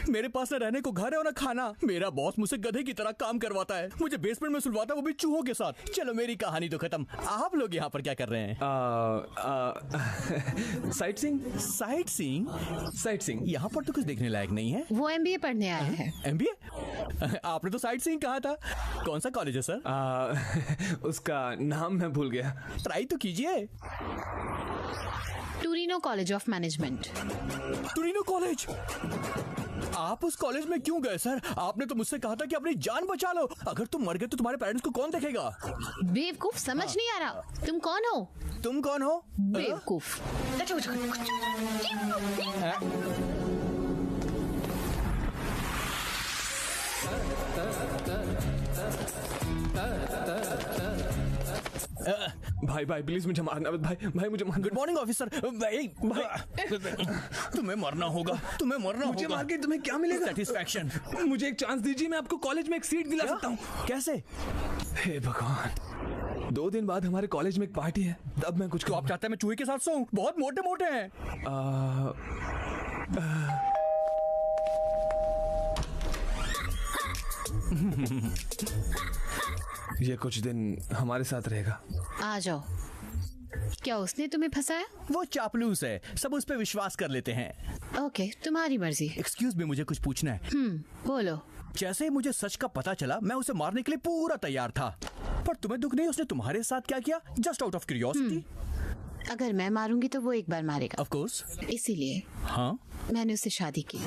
मेरे पास न रहने को घर है और न खाना। मेरा बॉस मुझसे गधे की तरह काम करवाता है, मुझे बेसमेंट में सुलवाता है, वो भी चूहों के साथ। चलो मेरी कहानी तो खत्म। आप लोग यहाँ पर क्या कर रहे हैं? Sight seeing. यहाँ पर तो कुछ देखने लायक नहीं है। वो MBA पढ़ने आया है। MBA? आपने तो साइट सीइंग कहा था। कौन सा कॉलेज है सर? उसका नाम मैं भूल गया। ट्राई तो कीजिए। Torino college of management. Torino college? आप उस कॉलेज में क्यों गए सर? आपने तो मुझसे कहा था कि अपनी जान बचा लो। अगर तुम मर गए तो तुम्हारे पेरेंट्स को कौन देखेगा? बेवकूफ, समझ नहीं आ रहा। तुम कौन हो? बेवकूफ। भाई प्लीज मुझे मारना मत। भाई मुझे मार। Good morning officer. भाई तुम्हें मरना होगा। मुझे मार के तुम्हें क्या मिलेगा? सेटिस्फैक्शन। मुझे एक चांस दीजिए, मैं आपको कॉलेज में एक सीट दिला सकता हूँ। कैसे? हे भगवान। 2 दिन बाद हमारे कॉलेज में एक पार्टी है, तब मैं कुछ। तो आप चाहते हैं मैं चूहे के साथ सोऊं? बहुत मोटे मोटे हैं। ये कुछ दिन हमारे साथ रहेगा। आ जाओ। क्या उसने तुम्हें फंसाया? वो चापलूस है, सब उस पे विश्वास कर लेते हैं। ओके, तुम्हारी मर्जी। एक्सक्यूज मी, मुझे कुछ पूछना है। बोलो। जैसे ही मुझे सच का पता चला, मैं उसे मारने के लिए पूरा तैयार था, पर तुम्हें दुख नहीं उसने तुम्हारे साथ क्या किया? Just out of curiosity. अगर मैं मारूंगी तो वो एक बार मारेगा। Of course. इसीलिए हाँ, मैंने उससे शादी की।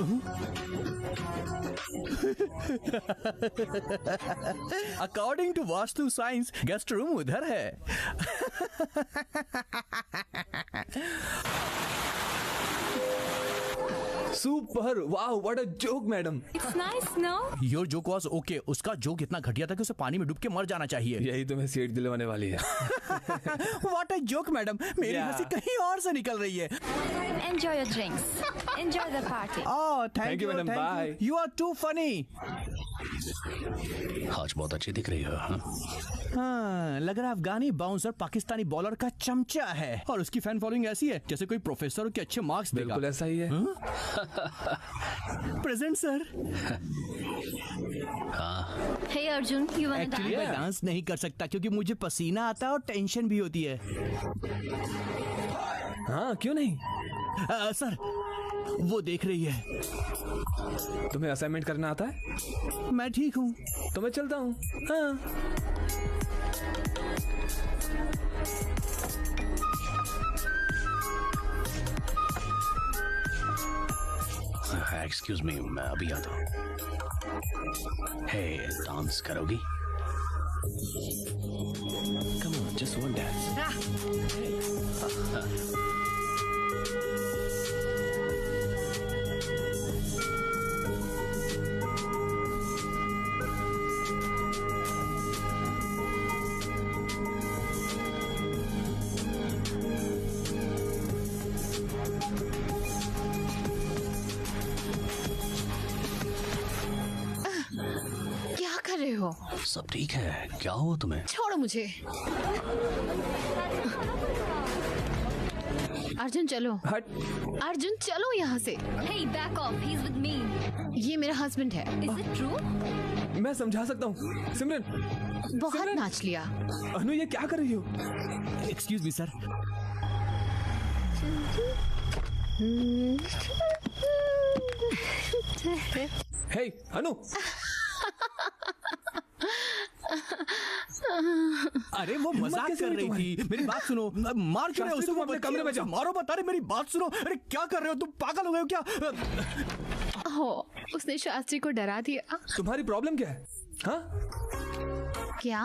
According to vastu science guest room उधर है। Super, wow, what a joke madam. It's nice no. Your joke was okay. उसका जोक इतना घटिया था कि उसे पानी में डूब के मर जाना चाहिए। यही तुम्हें सीट दिलवाने वाली है। व्हाट अ जोक मैडम, मेरी हंसी कहीं और से निकल रही है। Enjoy your drinks. Enjoy the party. Oh, thank you, madam. Bye. You are too funny. आज बहुत अच्छी दिख रही है। हाँ, लग रहा है अफगानी बाउंसर पाकिस्तानी बॉलर का चमचा है, और उसकी फैन फॉलोइंग ऐसी है जैसे कोई प्रोफेसर के अच्छे मार्क्स देगा। बिल्कुल ऐसा ही है। Present sir. Hey Arjun, you wanna actually मैं dance? डांस नहीं कर सकता क्योंकि मुझे पसीना आता है और टेंशन भी होती है। हाँ, क्यों नहीं? सर, वो देख रही है। तुम्हें असाइनमेंट करना आता है? मैं ठीक हूँ, तो मैं चलता हूँ। हाँ। एक्सक्यूज मी, मैं अभी आता हूँ। हे, डांस करोगी? Come on, just one dance. क्या कर रहे हो? सब ठीक है? क्या हुआ तुम्हें? छोड़ो मुझे। अर्जुन चलो। हट। अर्जुन चलो यहाँ से। Hey, back off. He's with me. ये मेरा हस्बैंड है। Is it true? मैं समझा सकता हूँ। सिमरन, बहुत नाच लिया। अनु, ये क्या कर रही हो? Excuse me sir. Hey, Anu. अरे वो मजाक कर रही थी, मेरी बात सुनो। मार क्यों रहे हो उसको? अपने कमरे में जाओ। मारो मत। अरे मेरी बात सुनो। अरे क्या कर रहे हो तुम? पागल हो गए हो क्या? हो, उसने शास्त्री को डरा दिया। तुम्हारी प्रॉब्लम क्या है? हाँ? क्या?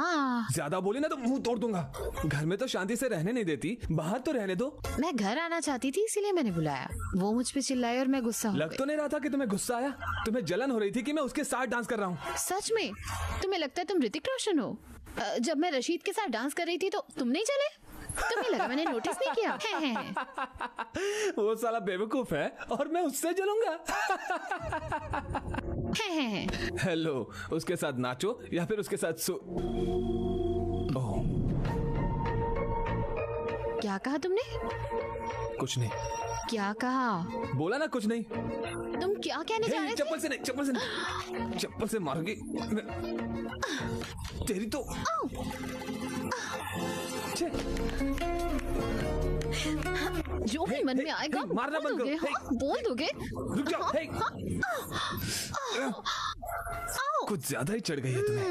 ज्यादा बोली ना तो मुंह तोड़ दूंगा। घर में तो शांति से रहने नहीं देती, बाहर तो रहने दो। मैं घर आना चाहती थी इसीलिए मैंने बुलाया। वो मुझ पे चिल्लाए और मैं गुस्सा हो लग तो नहीं रहा था कि तुम्हें गुस्सा आया। तुम्हें जलन हो रही थी कि मैं उसके साथ डांस कर रहा हूँ। सच में? तुम्हें लगता है तुम ऋतिक रोशन हो? जब मैं रशीद के साथ डांस कर रही थी तो तुम नहीं चले? तुम्हें लगा मैंने नोटिस नहीं किया? है। वो साला बेवकूफ है और मैं उससे जलूंगा। है। हेलो, उसके साथ नाचो या फिर उसके साथ ओह, क्या कहा तुमने? कुछ नहीं। क्या कहा? बोला ना कुछ नहीं। तुम क्या कहने जा रहे थे? चप्पल से नहीं, चप्पल से नहीं। चप्पल से मारूंगी तेरी तो। जो भी मन में आएगा मारना बंद करो। बोल दोगे? रुक जाओ। कुछ ज्यादा ही चढ़ गई है तुम्हें।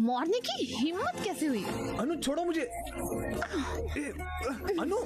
मारने की हिम्मत कैसे हुई? अनु, छोड़ो मुझे। अनु।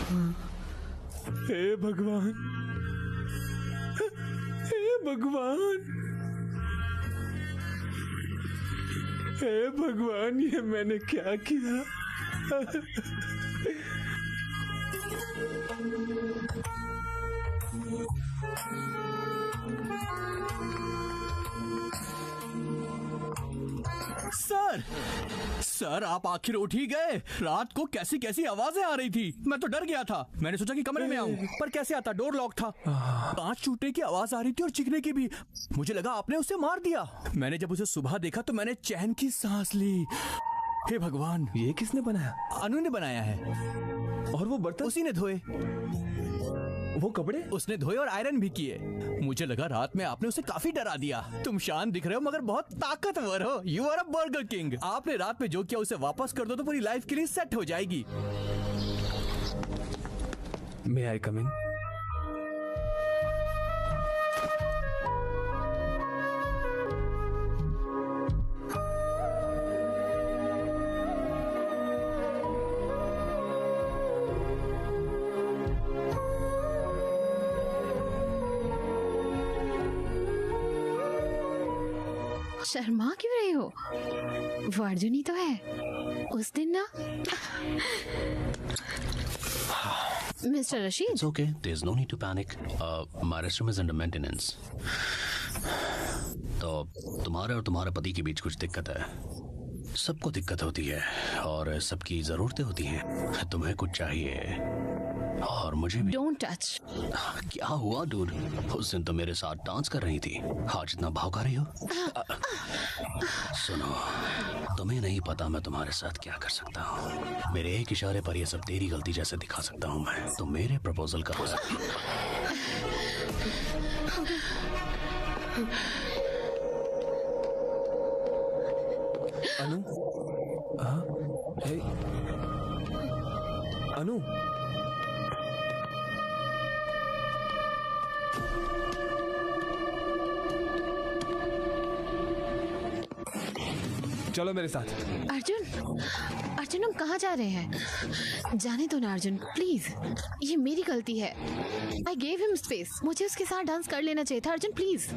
हे भगवान, हे भगवान, हे भगवान, ये मैंने क्या किया? सर, सर आप आखिर उठ ही गए। रात को कैसी कैसी आवाजें आ रही थी, मैं तो डर गया था। मैंने सोचा कि कमरे में आऊं, पर कैसे आता, डोर लॉक था। कांच टूटने की आवाज आ रही थी और चीखने की भी। मुझे लगा आपने उसे मार दिया। मैंने जब उसे सुबह देखा तो मैंने चैन की सांस ली। हे भगवान, ये किसने बनाया? अनु ने बनाया है। और वो बर्तन उसी ने धोए। वो कपड़े उसने धोए और आयरन भी किए। मुझे लगा रात में आपने उसे काफी डरा दिया। तुम शांत दिख रहे हो मगर बहुत ताकतवर हो। You are a Burger King. आपने रात में जो किया उसे वापस कर दो तो पूरी लाइफ के लिए सेट हो जाएगी। मे आई कम इन? शर्मा क्यों रहे हो? वो अर्जुन ही तो है। उस दिन ना mister Rashid. It's okay. There's no need to panic. My restroom is under maintenance. तो तुम्हारे और तुम्हारे पति के बीच कुछ दिक्कत है। सबको दिक्कत होती है और सबकी जरूरतें होती हैं। तुम्हें कुछ चाहिए और मुझे भी। Don't touch. क्या हुआ डूड? उस दिन तो मेरे साथ डांस कर रही थी, आज इतना भाव रही हो। सुनो, तुम्हें नहीं पता मैं तुम्हारे साथ क्या कर सकता हूँ। मेरे एक इशारे पर यह सब तेरी गलती जैसे दिखा सकता हूँ मैं। तो मेरे प्रपोजल का हो सकता अनु, हाँ, हे, अनु, चलो मेरे साथ। अर्जुन, अर्जुन हम कहाँ जा रहे हैं? जाने दो ना अर्जुन, प्लीज। ये मेरी गलती है। I gave him space. मुझे उसके साथ डांस कर लेना चाहिए था। अर्जुन प्लीज।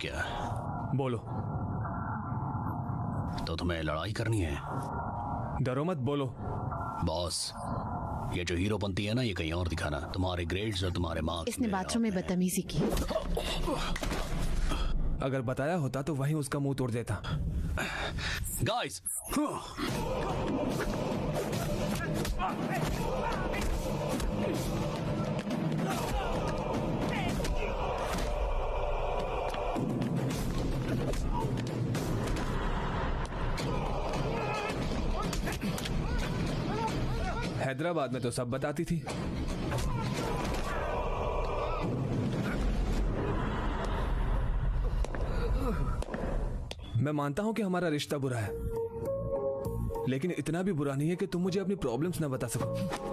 क्या? बोलो। तो तुम्हें लड़ाई करनी है? डरो मत, बोलो। बॉस, ये जो हीरो बनती है ना, ये कहीं और दिखाना। तुम्हारे ग्रेड्स और तुम्हारे मार्क्स। इसने बाथरूम में बदतमीजी की। अगर बताया होता तो वहीं उसका मुंह तोड़ देता। गाइस, हैदराबाद में तो सब बताती थी। मैं मानता हूं कि हमारा रिश्ता बुरा है, लेकिन इतना भी बुरा नहीं है कि तुम मुझे अपनी प्रॉब्लम्स ना बता सको।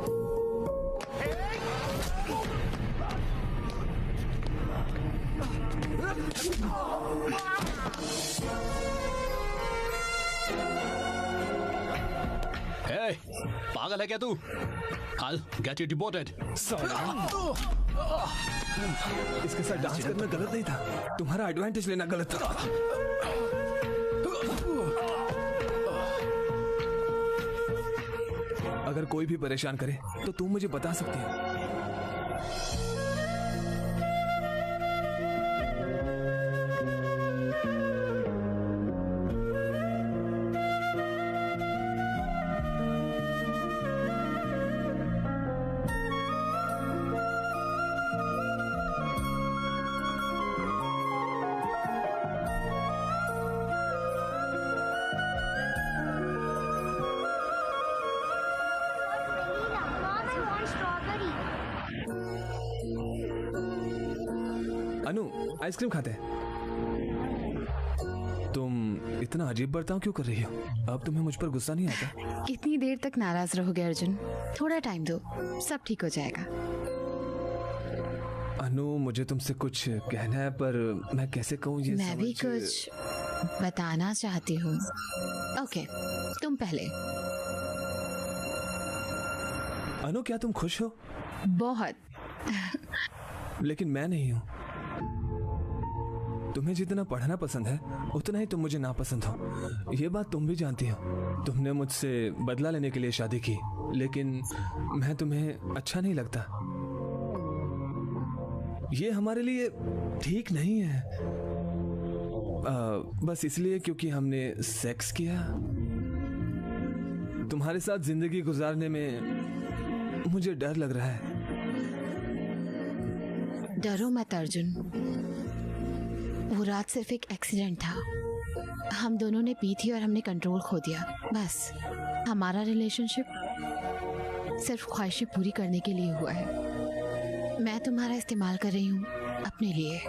Hey, पागल है क्या तू? I'll get you deported. इसके साथ डांस करना गलत नहीं था, तुम्हारा एडवांटेज लेना गलत था। अगर कोई भी परेशान करे तो तुम मुझे बता सकती हो। अनु, आइसक्रीम खाते हैं? तुम इतना अजीब बर्ताव क्यों कर रही हो? अब तुम्हें मुझ पर गुस्सा नहीं आता? कितनी देर तक नाराज रहोगे अर्जुन? थोड़ा टाइम दो, सब ठीक हो जाएगा। अनु, मुझे तुमसे कुछ कहना है पर मैं कैसे कहूँ ये मैं भी कुछ बताना चाहती हूँ। ओके, तुम पहले। अनु, क्या तुम खुश हो? बहुत। लेकिन मैं नहीं हूँ। तुम्हें जितना पढ़ना पसंद है उतना ही तुम मुझे नापसंद हो। ये बात तुम भी जानती हो। तुमने मुझसे बदला लेने के लिए शादी की, लेकिन मैं तुम्हें अच्छा नहीं लगता। ये हमारे लिए ठीक नहीं है। बस इसलिए क्योंकि हमने सेक्स किया। तुम्हारे साथ जिंदगी गुजारने में मुझे डर लग रहा है। डरो मत अर्जुन, वो रात सिर्फ एक एक्सीडेंट था। हम दोनों ने पी थी और हमने कंट्रोल खो दिया। बस हमारा रिलेशनशिप सिर्फ ख्वाहिशें पूरी करने के लिए हुआ है। मैं तुम्हारा इस्तेमाल कर रही हूँ अपने लिए,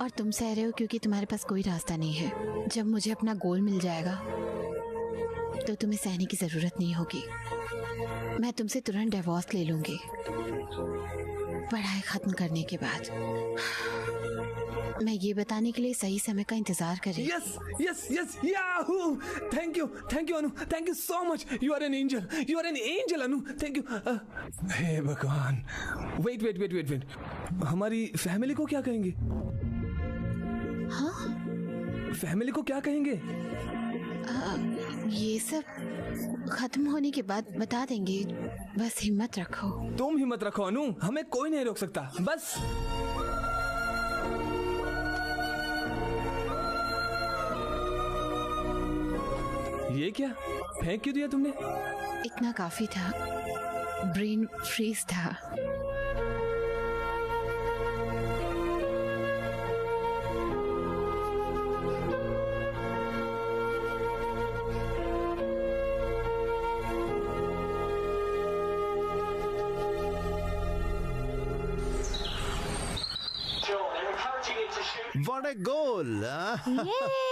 और तुम सह रहे हो क्योंकि तुम्हारे पास कोई रास्ता नहीं है। जब मुझे अपना गोल मिल जाएगा तो तुम्हें सहने की जरूरत नहीं होगी। मैं तुमसे तुरंत डिवोर्स ले लूंगी पढ़ाई खत्म करने के बाद। मैं ये बताने के लिए सही समय का इंतजार कर रही हूँ। Yes yes yes, yahoo! Thank you Anu, thank you so much. You are an angel, you are an angel Anu, thank you. Hey भगवान, वेट, हमारी फैमिली को क्या कहेंगे? हाँ, फैमिली को क्या कहेंगे? ये सब खत्म होने के बाद बता देंगे। बस हिम्मत रखो। तुम हिम्मत रखो अनु, हमें कोई नहीं रोक सकता। बस ये क्या फेंक क्यों दिया तुमने? इतना काफी था, ब्रेन फ्रीज था। What a goal!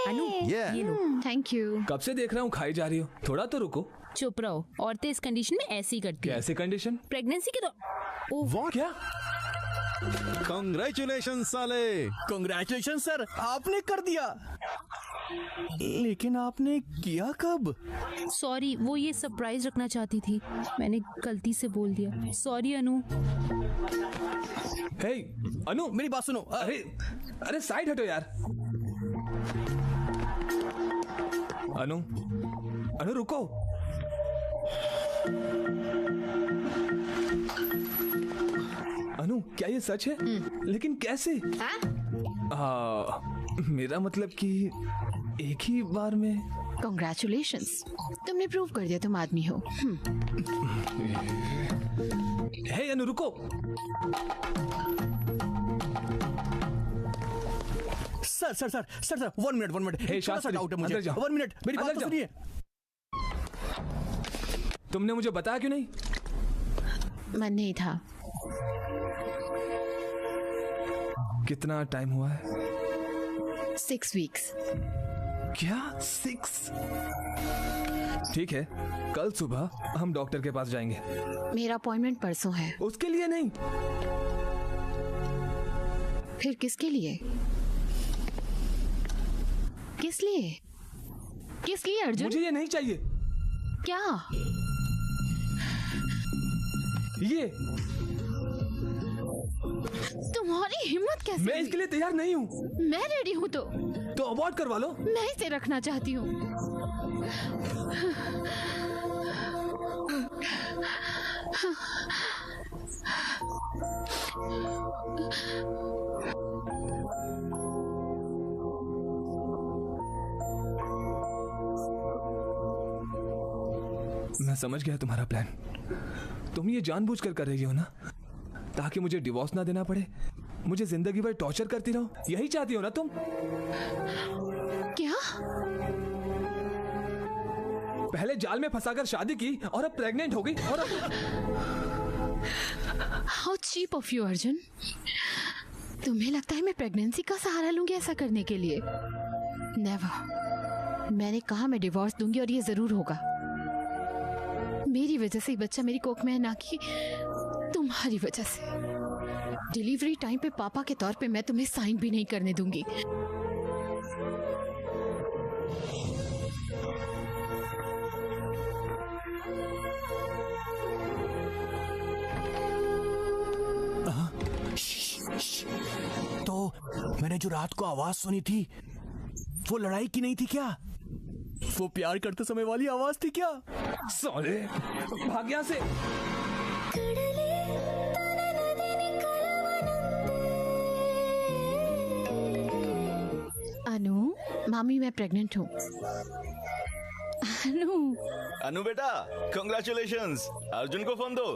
अनु, ये लो। Thank you. कब से देख रहा हूँ खाई जा रही हो, थोड़ा तो रुको। चुप रहो, औरतें इस कंडीशन में ऐसे ही करती हैं। कैसे कंडीशन? प्रेगनेंसी के तो वो क्या? Congratulations साले! Congratulations सर, आपने कर दिया। लेकिन आपने किया कब? सॉरी, वो ये सरप्राइज रखना चाहती थी, मैंने गलती से बोल दिया। सॉरी अनु। हे अनु, मेरी बात सुनो। अरे साइड हटो यार। अनु रुको। अनु, क्या ये सच है? लेकिन कैसे? मेरा मतलब कि एक ही बार में। Congratulations, तुमने प्रूव कर दिया तुम आदमी हो। हे अनु रुको। Sir 1 minute. Hey Shastri, doubt है मुझे। 1 मिनट, मेरी बात तो सुनिए। तुमने मुझे बताया क्यों नहीं? मन नहीं था। कितना टाइम हुआ है? 6 वीक्स। क्या 6? ठीक है, कल सुबह हम डॉक्टर के पास जाएंगे। मेरा अपॉइंटमेंट परसों है। उसके लिए नहीं। फिर किसके लिए? किस लिए? किस लिए अर्जुन? मुझे ये नहीं चाहिए। क्या? ये तुम्हारी हिम्मत कैसे? मैं इसके लिए तैयार नहीं हूँ। मैं रेडी हूँ तो अबॉर्ट करवा लो। मैं इसे रखना चाहती हूँ। मैं समझ गया तुम्हारा प्लान। तुम ये जानबूझकर कर रही हो ना, ताकि मुझे डिवोर्स ना देना पड़े, मुझे जिंदगी भर टॉर्चर करती रहो। यही चाहती हो ना तुम? क्या? पहले जाल में फंसाकर शादी की और अब प्रेग्नेंट हो गई और how cheap of you Arjun. तुम्हें लगता है मैं प्रेगनेंसी का सहारा लूंगी ऐसा करने के लिए? नेवर। मैंने कहा मैं डिवोर्स दूंगी और ये जरूर होगा। मेरी वजह से ये बच्चा मेरी कोख में है, ना कि तुम्हारी वजह से। डिलीवरी टाइम पे पापा के तौर पे मैं तुम्हें साइन भी नहीं करने दूंगी। तो मैंने जो रात को आवाज सुनी थी वो लड़ाई की नहीं थी क्या? वो प्यार करते समय वाली आवाज थी क्या? साले भाग यहाँ से। अनु, मामी मैं प्रेग्नेंट हूँ। अनु बेटा, कांग्रेचुलेशंस। अर्जुन को फोन दो।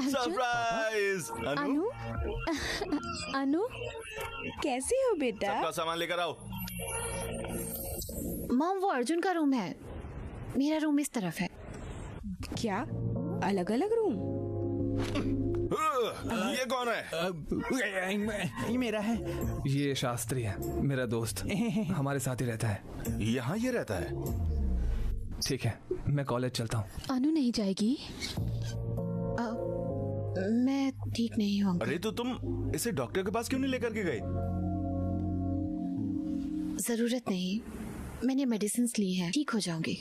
सरप्राइज। अनु अनु कैसे हो बेटा? सबका सामान लेकर आओ। मॉम, वो अर्जुन का रूम है, मेरा रूम इस तरफ है। क्या अलग अलग रूम? ये कौन है? ये मेरा है। ये शास्त्री है, मेरा दोस्त, हमारे साथ ही रहता है। यहाँ ये रहता है? ठीक है, मैं कॉलेज चलता हूँ। अनु नहीं जाएगी? मैं ठीक नहीं हूँ। अरे तो तुम इसे डॉक्टर के पास क्यों नहीं लेकर के गए? जरूरत नहीं, मैंने मेडिसिन ली है, ठीक हो जाऊंगी।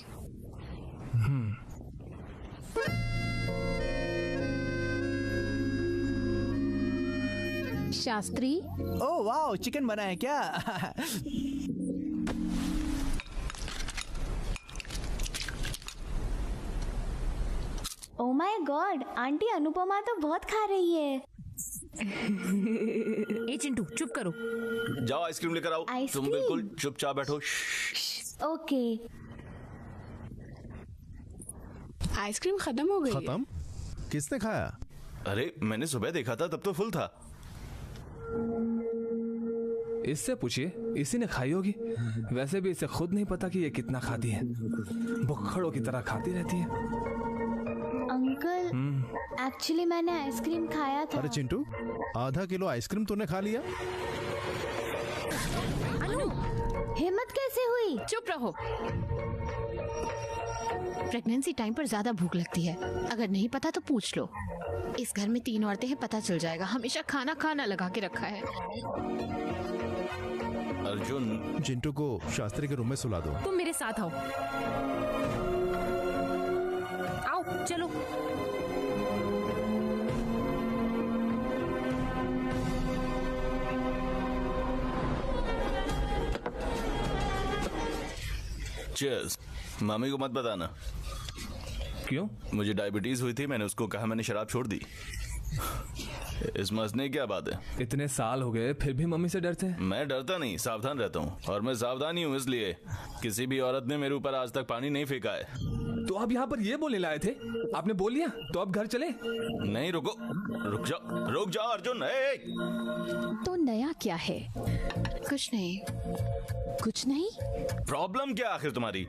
शास्त्री, ओह वाह, चिकन बना है क्या? Oh my God, aunty Anupama तो बहुत खा रही है। ए चिंटू, चुप करो। जाओ आइसक्रीम लेकर आओ। तुम बिल्कुल चुपचाप बैठो। ओके। आइसक्रीम खत्म हो गई। खत्म? किसने खाया? अरे मैंने सुबह देखा था, तब तो फुल था। इससे पूछिए, इसी ने खाई होगी। वैसे भी इसे खुद नहीं पता कि ये कितना खाती है, भुक्खड़ों की तरह खाती रहती है। अंकल, एक्चुअली मैंने आइसक्रीम खाया था। अरे चिंटू, आधा किलो आइसक्रीम तूने खा लिया? अनु, हिम्मत कैसे हुई? चुप रहो। प्रेगनेंसी टाइम पर ज्यादा भूख लगती है, अगर नहीं पता तो पूछ लो। इस घर में 3 औरतें हैं, पता चल जाएगा। हमेशा खाना खाना लगा के रखा है। अर्जुन, चिंटू को शास्त्री के रूम में सुला दो। तुम मेरे साथ आओ। आओ चलो। चीयर्स। मामी को मत बताना। क्यों? मुझे डायबिटीज हुई थी, मैंने उसको कहा, मैंने शराब छोड़ दी। इसमें हंसने की क्या बात है? इतने साल हो गए फिर भी मम्मी से डरते हैं? मैं डरता नहीं, सावधान रहता हूँ। और मैं सावधान ही हूँ, इसलिए किसी भी औरत ने मेरे ऊपर आज तक पानी नहीं फेंका है। तो आप यहाँ पर ये बोलने लाए थे? आपने बोल लिया तो अब घर चले? नहीं, रुको, रुक जाओ अर्जुन। तो नया क्या है? कुछ नहीं। कुछ नहीं? प्रॉब्लम क्या आखिर तुम्हारी?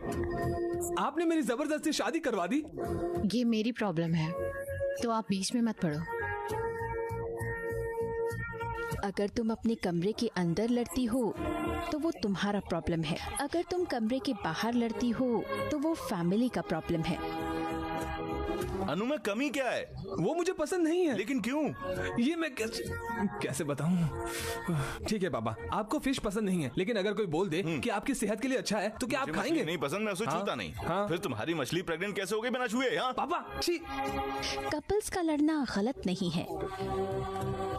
आपने मेरी जबरदस्ती शादी करवा दी। ये मेरी प्रॉब्लम है, तो आप बीच में मत पड़ो। अगर तुम अपने कमरे के अंदर लड़ती हो तो वो तुम्हारा प्रॉब्लम है, अगर तुम कमरे के बाहर लड़ती हो तो वो फैमिली का प्रॉब्लम है। अनु में कमी क्या है? वो मुझे पसंद नहीं है। लेकिन क्यों? ये मैं कैसे बताऊं? ठीक है पापा, आपको फिश पसंद नहीं है, लेकिन अगर कोई बोल दे कि आपकी सेहत के लिए अच्छा है तो क्या आप मुझे खाएंगे? मछली नहीं पसंद, मैं उसे हाँ? छूता नहीं। हाँ? फिर तुम्हारी मछली प्रेग्नेंट कैसे हो गई बिना छुए? हाँ पापा, छी। कपल्स का लड़ना गलत नहीं है,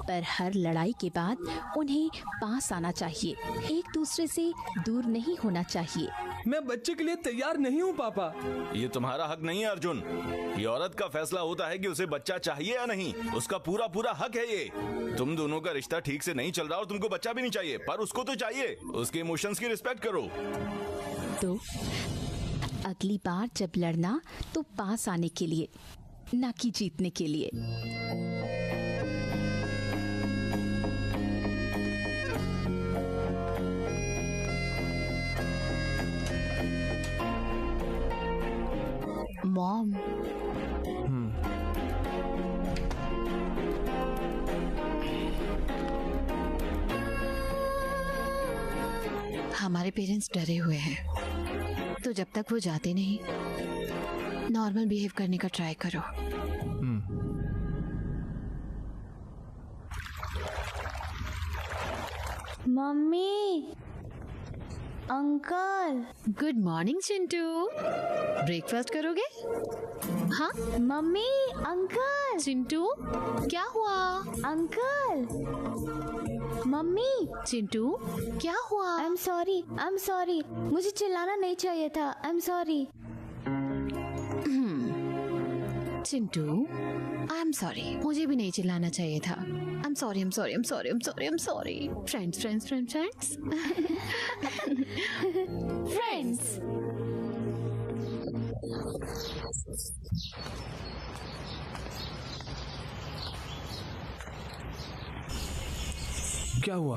पर हर लड़ाई के बाद उन्हें पास आना चाहिए, एक दूसरे से दूर नहीं होना चाहिए। मैं बच्चे के लिए तैयार नहीं हूँ पापा। ये तुम्हारा हक नहीं है अर्जुन, ये औरत का फैसला होता है कि उसे बच्चा चाहिए या नहीं। उसका पूरा पूरा हक है ये। तुम दोनों का रिश्ता ठीक से नहीं चल रहा और तुमको बच्चा भी नहीं चाहिए, पर उसको तो चाहिए। उसके इमोशंस की रिस्पेक्ट करो। तो अगली बार जब लड़ना तो पास आने के लिए, ना कि जीतने के लिए। मॉम, हमारे पेरेंट्स डरे हुए हैं, तो जब तक वो जाते नहीं, नॉर्मल बिहेव करने का ट्राई करो। Mummy, uncle. Good morning Chintu, breakfast करोगे? हाँ मम्मी, अंकल। चिंटू, क्या हुआ? Uncle, mummy. चिंटू, क्या हुआ? आई एम सॉरी, मुझे चिल्लाना नहीं चाहिए था। I am sorry. Chintu, I am sorry, मुझे भी नहीं चिल्लाना चाहिए था। I am sorry, I am sorry, I am sorry, I am sorry, I am sorry. Friends, friends, friends, friends, friends. क्या हुआ?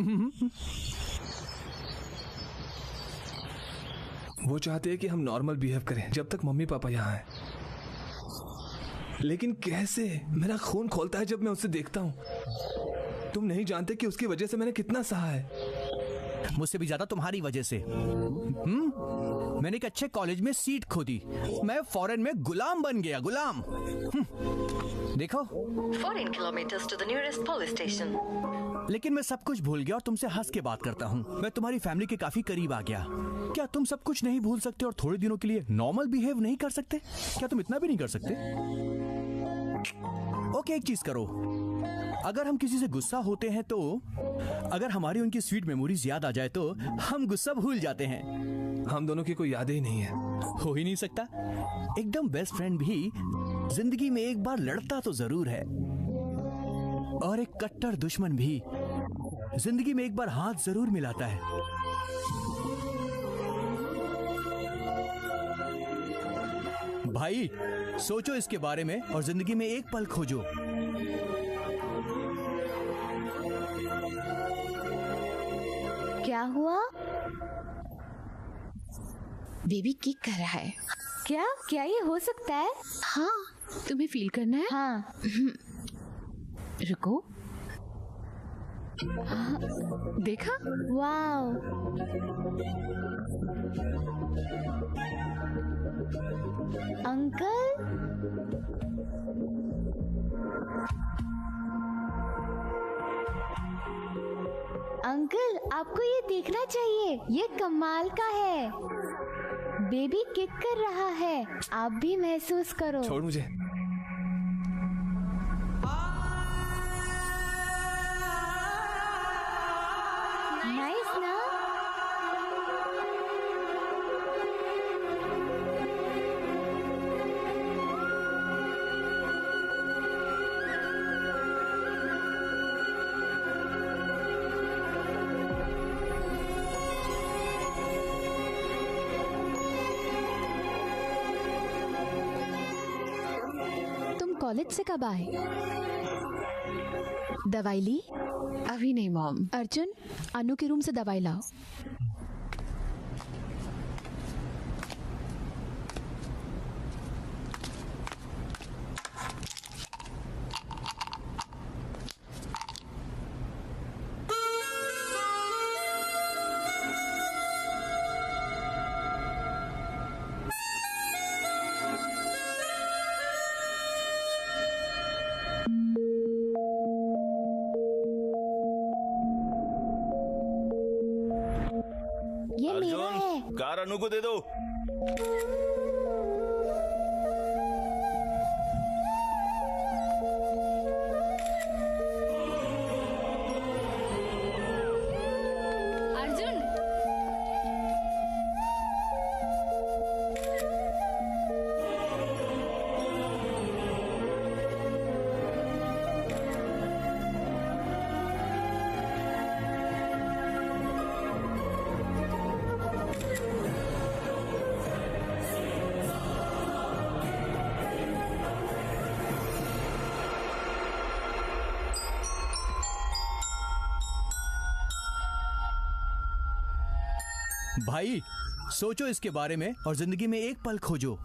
वो चाहते हैं कि हम नॉर्मल बिहेव करें जब तक मम्मी पापा यहाँ हैं। लेकिन कैसे? मेरा खून खोलता है जब मैं उसे देखता हूँ। तुम नहीं जानते कि उसकी वजह से मैंने कितना सहा है। मुझसे भी ज्यादा तुम्हारी वजह से। मैंने एक अच्छे कॉलेज में सीट खो दी, मैं फॉरेन में गुलाम बन गया, गुलाम। देखो 14 kilometers to the nearest police station. लेकिन मैं सब कुछ भूल गया और तुमसे हंस के बात करता हूँ। मैं तुम्हारी फैमिली के काफी करीब आ गया। क्या तुम सब कुछ नहीं भूल सकते और थोड़े दिनों के लिए नॉर्मल बिहेव नहीं कर सकते? क्या तुम इतना भी नहीं कर सकते? ओके, एक चीज करो, अगर हम किसी से गुस्सा होते हैं तो अगर हमारी उनकी स्वीट मेमोरीज याद आ जाए तो हम गुस्सा भूल जाते हैं। हम दोनों की कोई यादें ही नहीं है। हो ही नहीं सकता। एकदम बेस्ट फ्रेंड भी जिंदगी में एक बार लड़ता तो जरूर है, और एक कट्टर दुश्मन भी जिंदगी में एक बार हाथ जरूर मिलाता है। भाई, सोचो इसके बारे में और जिंदगी में एक पल खोजो। क्या हुआ? बेबी किक कर रहा है। क्या ये हो सकता है? हाँ, तुम्हें फील करना है? हाँ। रुको। देखा? वाओ। अंकल, अंकल, आपको ये देखना चाहिए, ये कमाल का है। बेबी किक कर रहा है, आप भी महसूस करो। छोड़ मुझे। नाइस ना? कॉलेज से कब आए? दवाई ली? अभी नहीं मॉम। अर्जुन, अनु के रूम से दवाई लाओ। बार अनु को दे दो। अर्जुन, भाई सोचो इसके बारे में और जिंदगी में एक पल खोजो।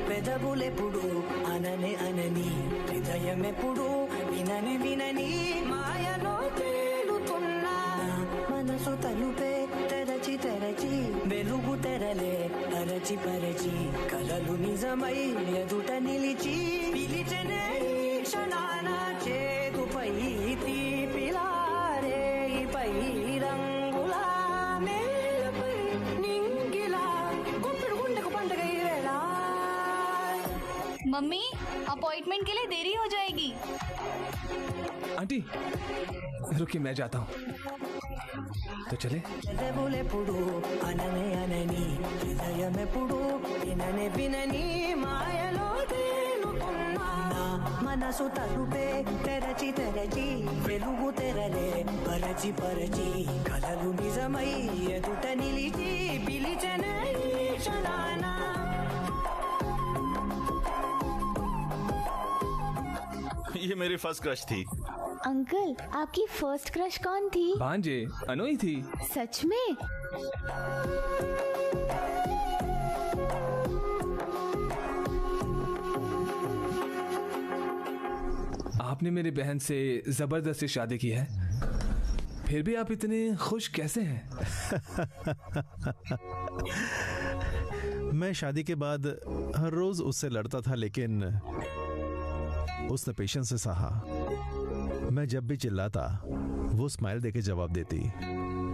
పెదవులెప్పుడు అననే అనని హృదయమెప్పుడు వినని వినని మాయలో తేలుతున్నా మనసు తలుపే తెరచి తెరచి వెలుగు తెరలే పరచి పరచి కలలు నిజమై ఎదుట నిలిచి పిలిచెనే ఈ క్షణాన చేతుపై తీపిలారే పై రంగులా మేలపై నింగిలా గుప్పెడు గుండెకు పండగ ఈ వేళ। मम्मी अपॉइंटमेंट के लिए देरी हो जाएगी। आंटी रुकिए, मैं जाता हूँ। तो चले। పెదవులెప్పుడు అననే అనని హృదయమెప్పుడు వినని వినని మాయలో తేలుతున్నా మనసు తలుపే తెరచి తెరచి వెలుగు తెరలే పరచి పరచి కలలు నిజమై ఎదుట నిలిచి పిలిచెనే ఈ క్షణాన। ये मेरी फर्स्ट क्रश थी। अंकल, आपकी फर्स्ट क्रश कौन थी? भांजे, अनु ही थी। सच में? आपने मेरी बहन से जबरदस्ती शादी की है, फिर भी आप इतने खुश कैसे हैं? मैं शादी के बाद हर रोज उससे लड़ता था, लेकिन उसने पेशेंस से सहा। मैं जब भी चिल्लाता वो स्माइल देके जवाब देती।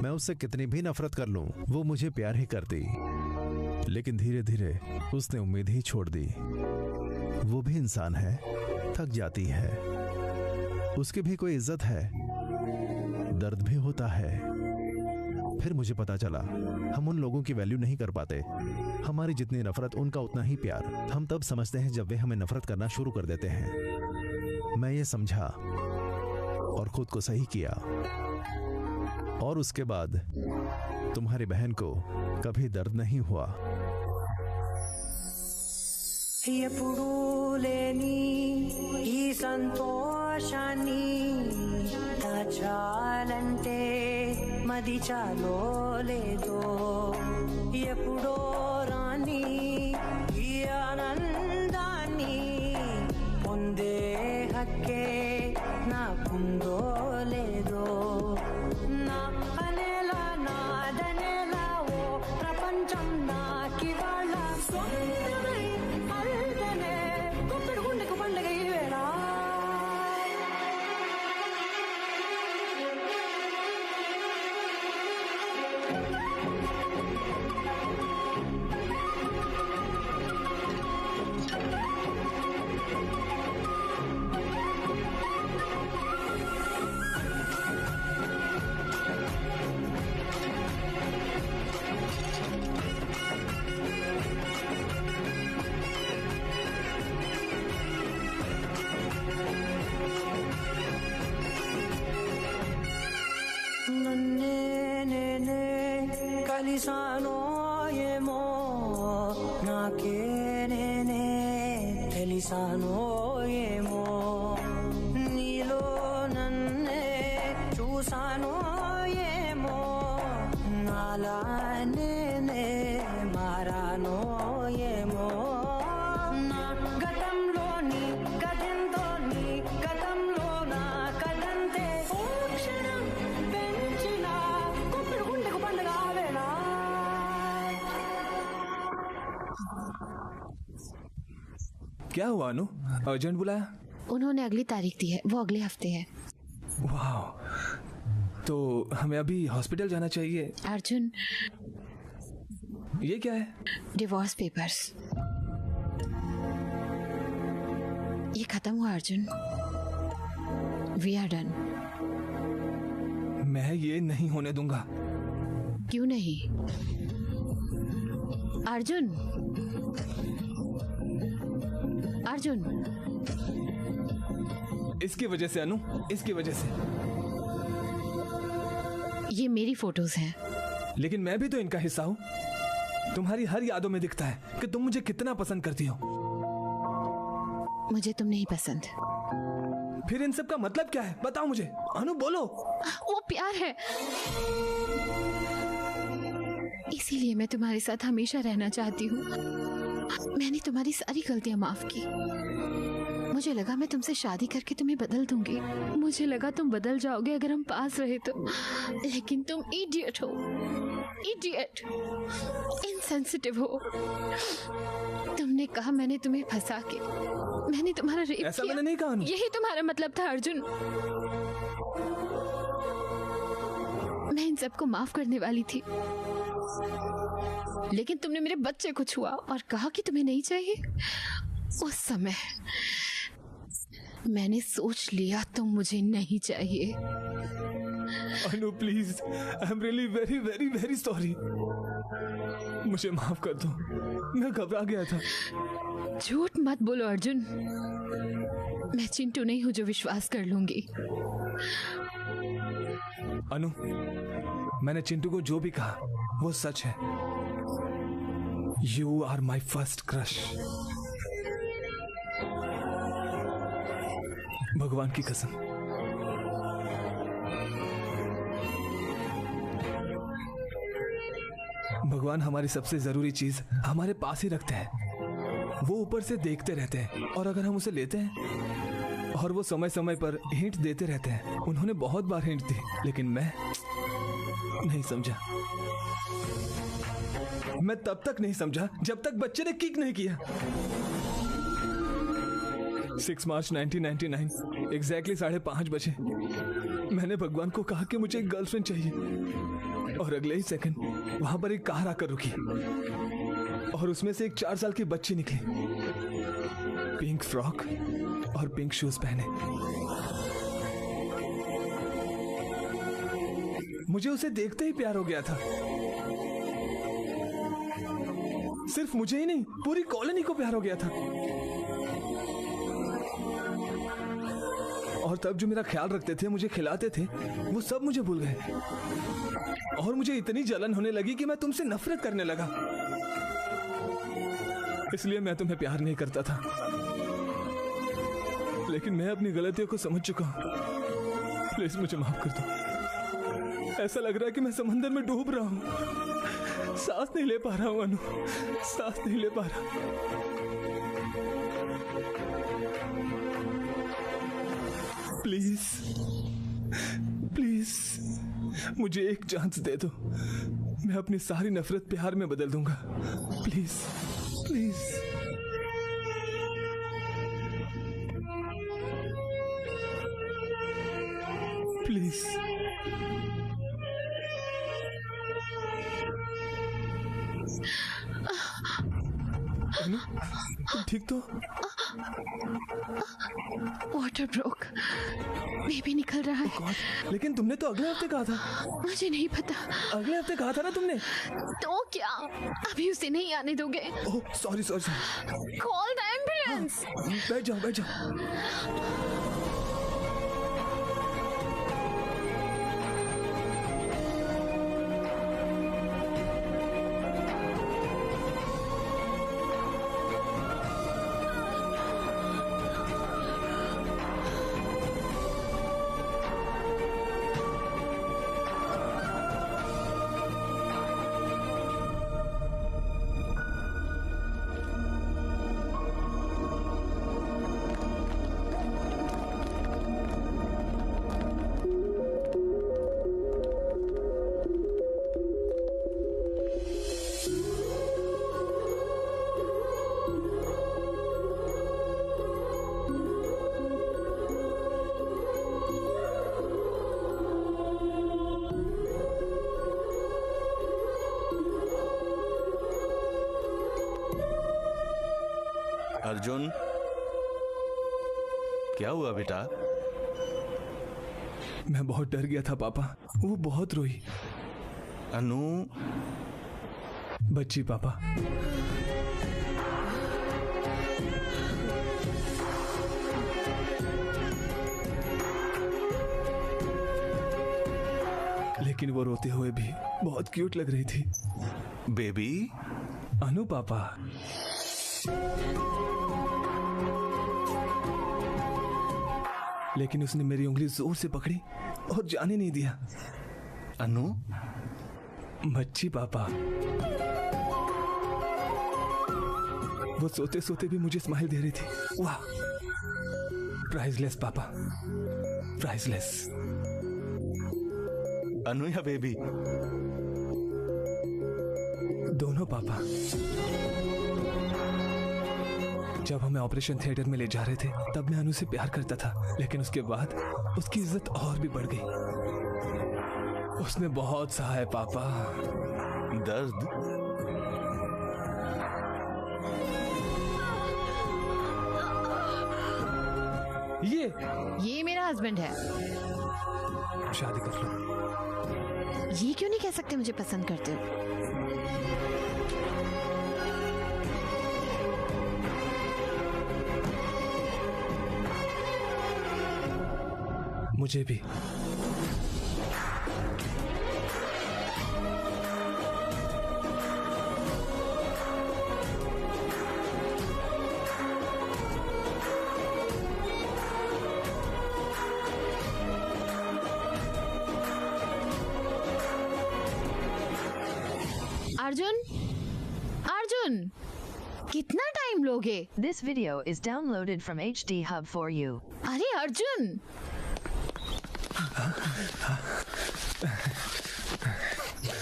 मैं उससे कितनी भी नफरत कर लूं, वो मुझे प्यार ही करती। लेकिन धीरे धीरे उसने उम्मीद ही छोड़ दी। वो भी इंसान है, थक जाती है, उसकी भी कोई इज्जत है, दर्द भी होता है। फिर मुझे पता चला हम उन लोगों की वैल्यू नहीं कर पाते। हमारी जितनी नफरत उनका उतना ही प्यार। हम तब समझते हैं जब वे हमें नफरत करना शुरू कर देते हैं। मैं ये समझा और खुद को सही किया, और उसके बाद तुम्हारी बहन को कभी दर्द नहीं हुआ। ఎప్పుడూ లేని ఈ సంతోషాన్ని దాచాలంటే మది చాలో లేదో, ఎప్పుడో రాని ఈ ఆనందాన్ని పొందే హక్కే నాకుందో లేదో, నా అనేలా నాదనేలా ఓ ప్రపంచం నాకివాళ సొంతమై అల్దనే గుప్పెడు గుండెకు పండగ ఈ వేళ। क्या हुआ अनु? अर्जेंट बुलाया? उन्होंने अगली तारीख दी है, वो अगले हफ्ते है। वाह, तो हमें अभी हॉस्पिटल जाना चाहिए। अर्जुन, ये क्या है? Divorce papers. ये खत्म हुआ अर्जुन। We are done. मैं ये नहीं होने दूंगा। क्यों नहीं? अर्जुन, अर्जुन, इसकी वजह से अनु, इसकी वजह से। ये मेरी फोटोज हैं। लेकिन मैं भी तो इनका हिस्सा हूँ। तुम्हारी हर यादों में दिखता है कि तुम मुझे कितना पसंद करती हो। मुझे तुम नहीं पसंद। फिर इन सब का मतलब क्या है? बताओ मुझे। अनु बोलो। वो प्यार है, इसीलिए मैं तुम्हारे साथ हमेशा रहना चाहती हूँ। मैंने तुम्हारी सारी गलतियाँ माफ की। मुझे लगा मैं तुमसे शादी करके तुम्हें बदल दूंगी। मुझे लगा तुम बदल जाओगे अगर हम पास रहे तो। लेकिन तुम इडियट हो, इडियट, इनसेंसिटिव हो। तुमने कहा मैंने तुम्हें फंसा के, मैंने तुम्हारा रेप किया। ऐसा मैंने नहीं कहा। यही तुम्हारा मतलब था अर्जुन। मैं इन सबको माफ करने वाली थी, लेकिन तुमने मेरे बच्चे को छुआ और कहा कि तुम्हें नहीं चाहिए। उस समय मैंने सोच लिया तुम मुझे नहीं चाहिए। Anu please, I am really very very very sorry. मुझे माफ कर दो, मैं घबरा गया था। झूठ मत बोलो अर्जुन। मैं चिंटू नहीं हूँ जो विश्वास कर लूंगी। अनु, मैंने चिंटू को जो भी कहा वो सच है। You are my first crush. भगवान की कसम। भगवान हमारी सबसे जरूरी चीज हमारे पास ही रखते हैं। वो ऊपर से देखते रहते हैं और अगर हम उसे लेते हैं, और वो समय समय पर हिंट देते रहते हैं। उन्होंने बहुत बार हिंट दी, लेकिन मैं नहीं समझा। मैं तब तक नहीं समझा जब तक बच्चे ने किक नहीं किया। 6 मार्च 1999 एग्जैक्टली 5:30 बजे मैंने भगवान को कहा कि मुझे एक गर्लफ्रेंड चाहिए, और अगले ही सेकंड वहां पर एक कार आकर रुकी और उसमें से एक 4 साल की बच्ची निकली, पिंक फ्रॉक और पिंक शूज पहने। मुझे उसे देखते ही प्यार हो गया था। सिर्फ मुझे ही नहीं, पूरी कॉलोनी को प्यार हो गया था। और तब जो मेरा ख्याल रखते थे, मुझे खिलाते थे, वो सब मुझे भूल गए। और मुझे इतनी जलन होने लगी कि मैं तुमसे नफरत करने लगा। इसलिए मैं तुम्हें प्यार नहीं करता था। लेकिन मैं अपनी गलतियों को समझ चुका हूं। प्लीज मुझे माफ कर दो। ऐसा लग रहा है कि मैं समंदर में डूब रहा हूं। सांस नहीं ले पा रहा हूं अनु, सांस नहीं ले पा रहा। प्लीज प्लीज मुझे एक चांस दे दो। मैं अपनी सारी नफरत प्यार में बदल दूंगा। Please please. प्लीज। अनु, तुम ठीक तो? वाटर ब्रोक, बेबी निकल रहा है। लेकिन तुमने तो अगले हफ्ते कहा था। मुझे नहीं पता। अगले हफ्ते कहा था ना तुमने। तो क्या अभी उसे नहीं आने दोगे? Oh sorry sorry. Call the ambulance. बैठ जाओ बैठ जाओ। अर्जुन, क्या हुआ बेटा? मैं बहुत डर गया था पापा, वो बहुत रोई। अनु, बच्ची पापा। लेकिन वो रोते हुए भी बहुत क्यूट लग रही थी। बेबी? अनु पापा। लेकिन उसने मेरी उंगली जोर से पकड़ी और जाने नहीं दिया। अनु? बच्ची पापा। वो सोते सोते भी मुझे स्माइल दे रही थी। वाह, प्राइसलेस पापा, प्राइसलेस। अनु या बेबी? दोनों पापा। जब हमें ऑपरेशन थिएटर में ले जा रहे थे तब मैं अनु से प्यार करता था, लेकिन उसके बाद उसकी इज्जत और भी बढ़ गई। उसने बहुत सहा है पापा। दर्द? ये मेरा हस्बैंड है। शादी कर लो। ये क्यों नहीं कह सकते मुझे पसंद करते हो? मुझे भी। अर्जुन, अर्जुन, कितना टाइम लोगे? This video is downloaded from HD Hub for you. अरे अर्जुन,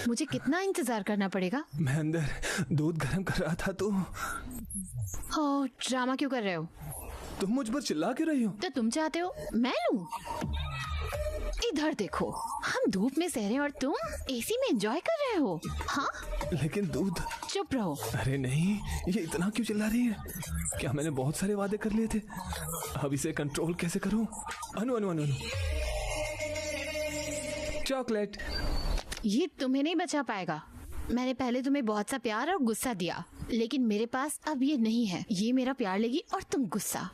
मुझे कितना इंतजार करना पड़ेगा? मैं अंदर दूध गर्म कर रहा था तो। ओह, ड्रामा क्यों कर रहे हो? तुम मुझ पर चिल्ला क्यों रही हो? तो तुम चाहते हो मैं लूं? इधर देखो, हम धूप में सह रहे हैं और तुम एसी में एंजॉय कर रहे हो। हाँ? लेकिन दूध। चुप रहो। अरे नहीं, ये इतना क्यों चिल्ला रही है? क्या मैंने बहुत सारे वादे कर लिए थे? अब इसे कंट्रोल कैसे करूं? अनु अनु अनु अनु, चॉकलेट। ये तुम्हें नहीं बचा पाएगा। मैंने पहले तुम्हें बहुत सा प्यार और गुस्सा दिया, लेकिन मेरे पास अब ये नहीं है। ये मेरा प्यार लेगी और तुम गुस्सा।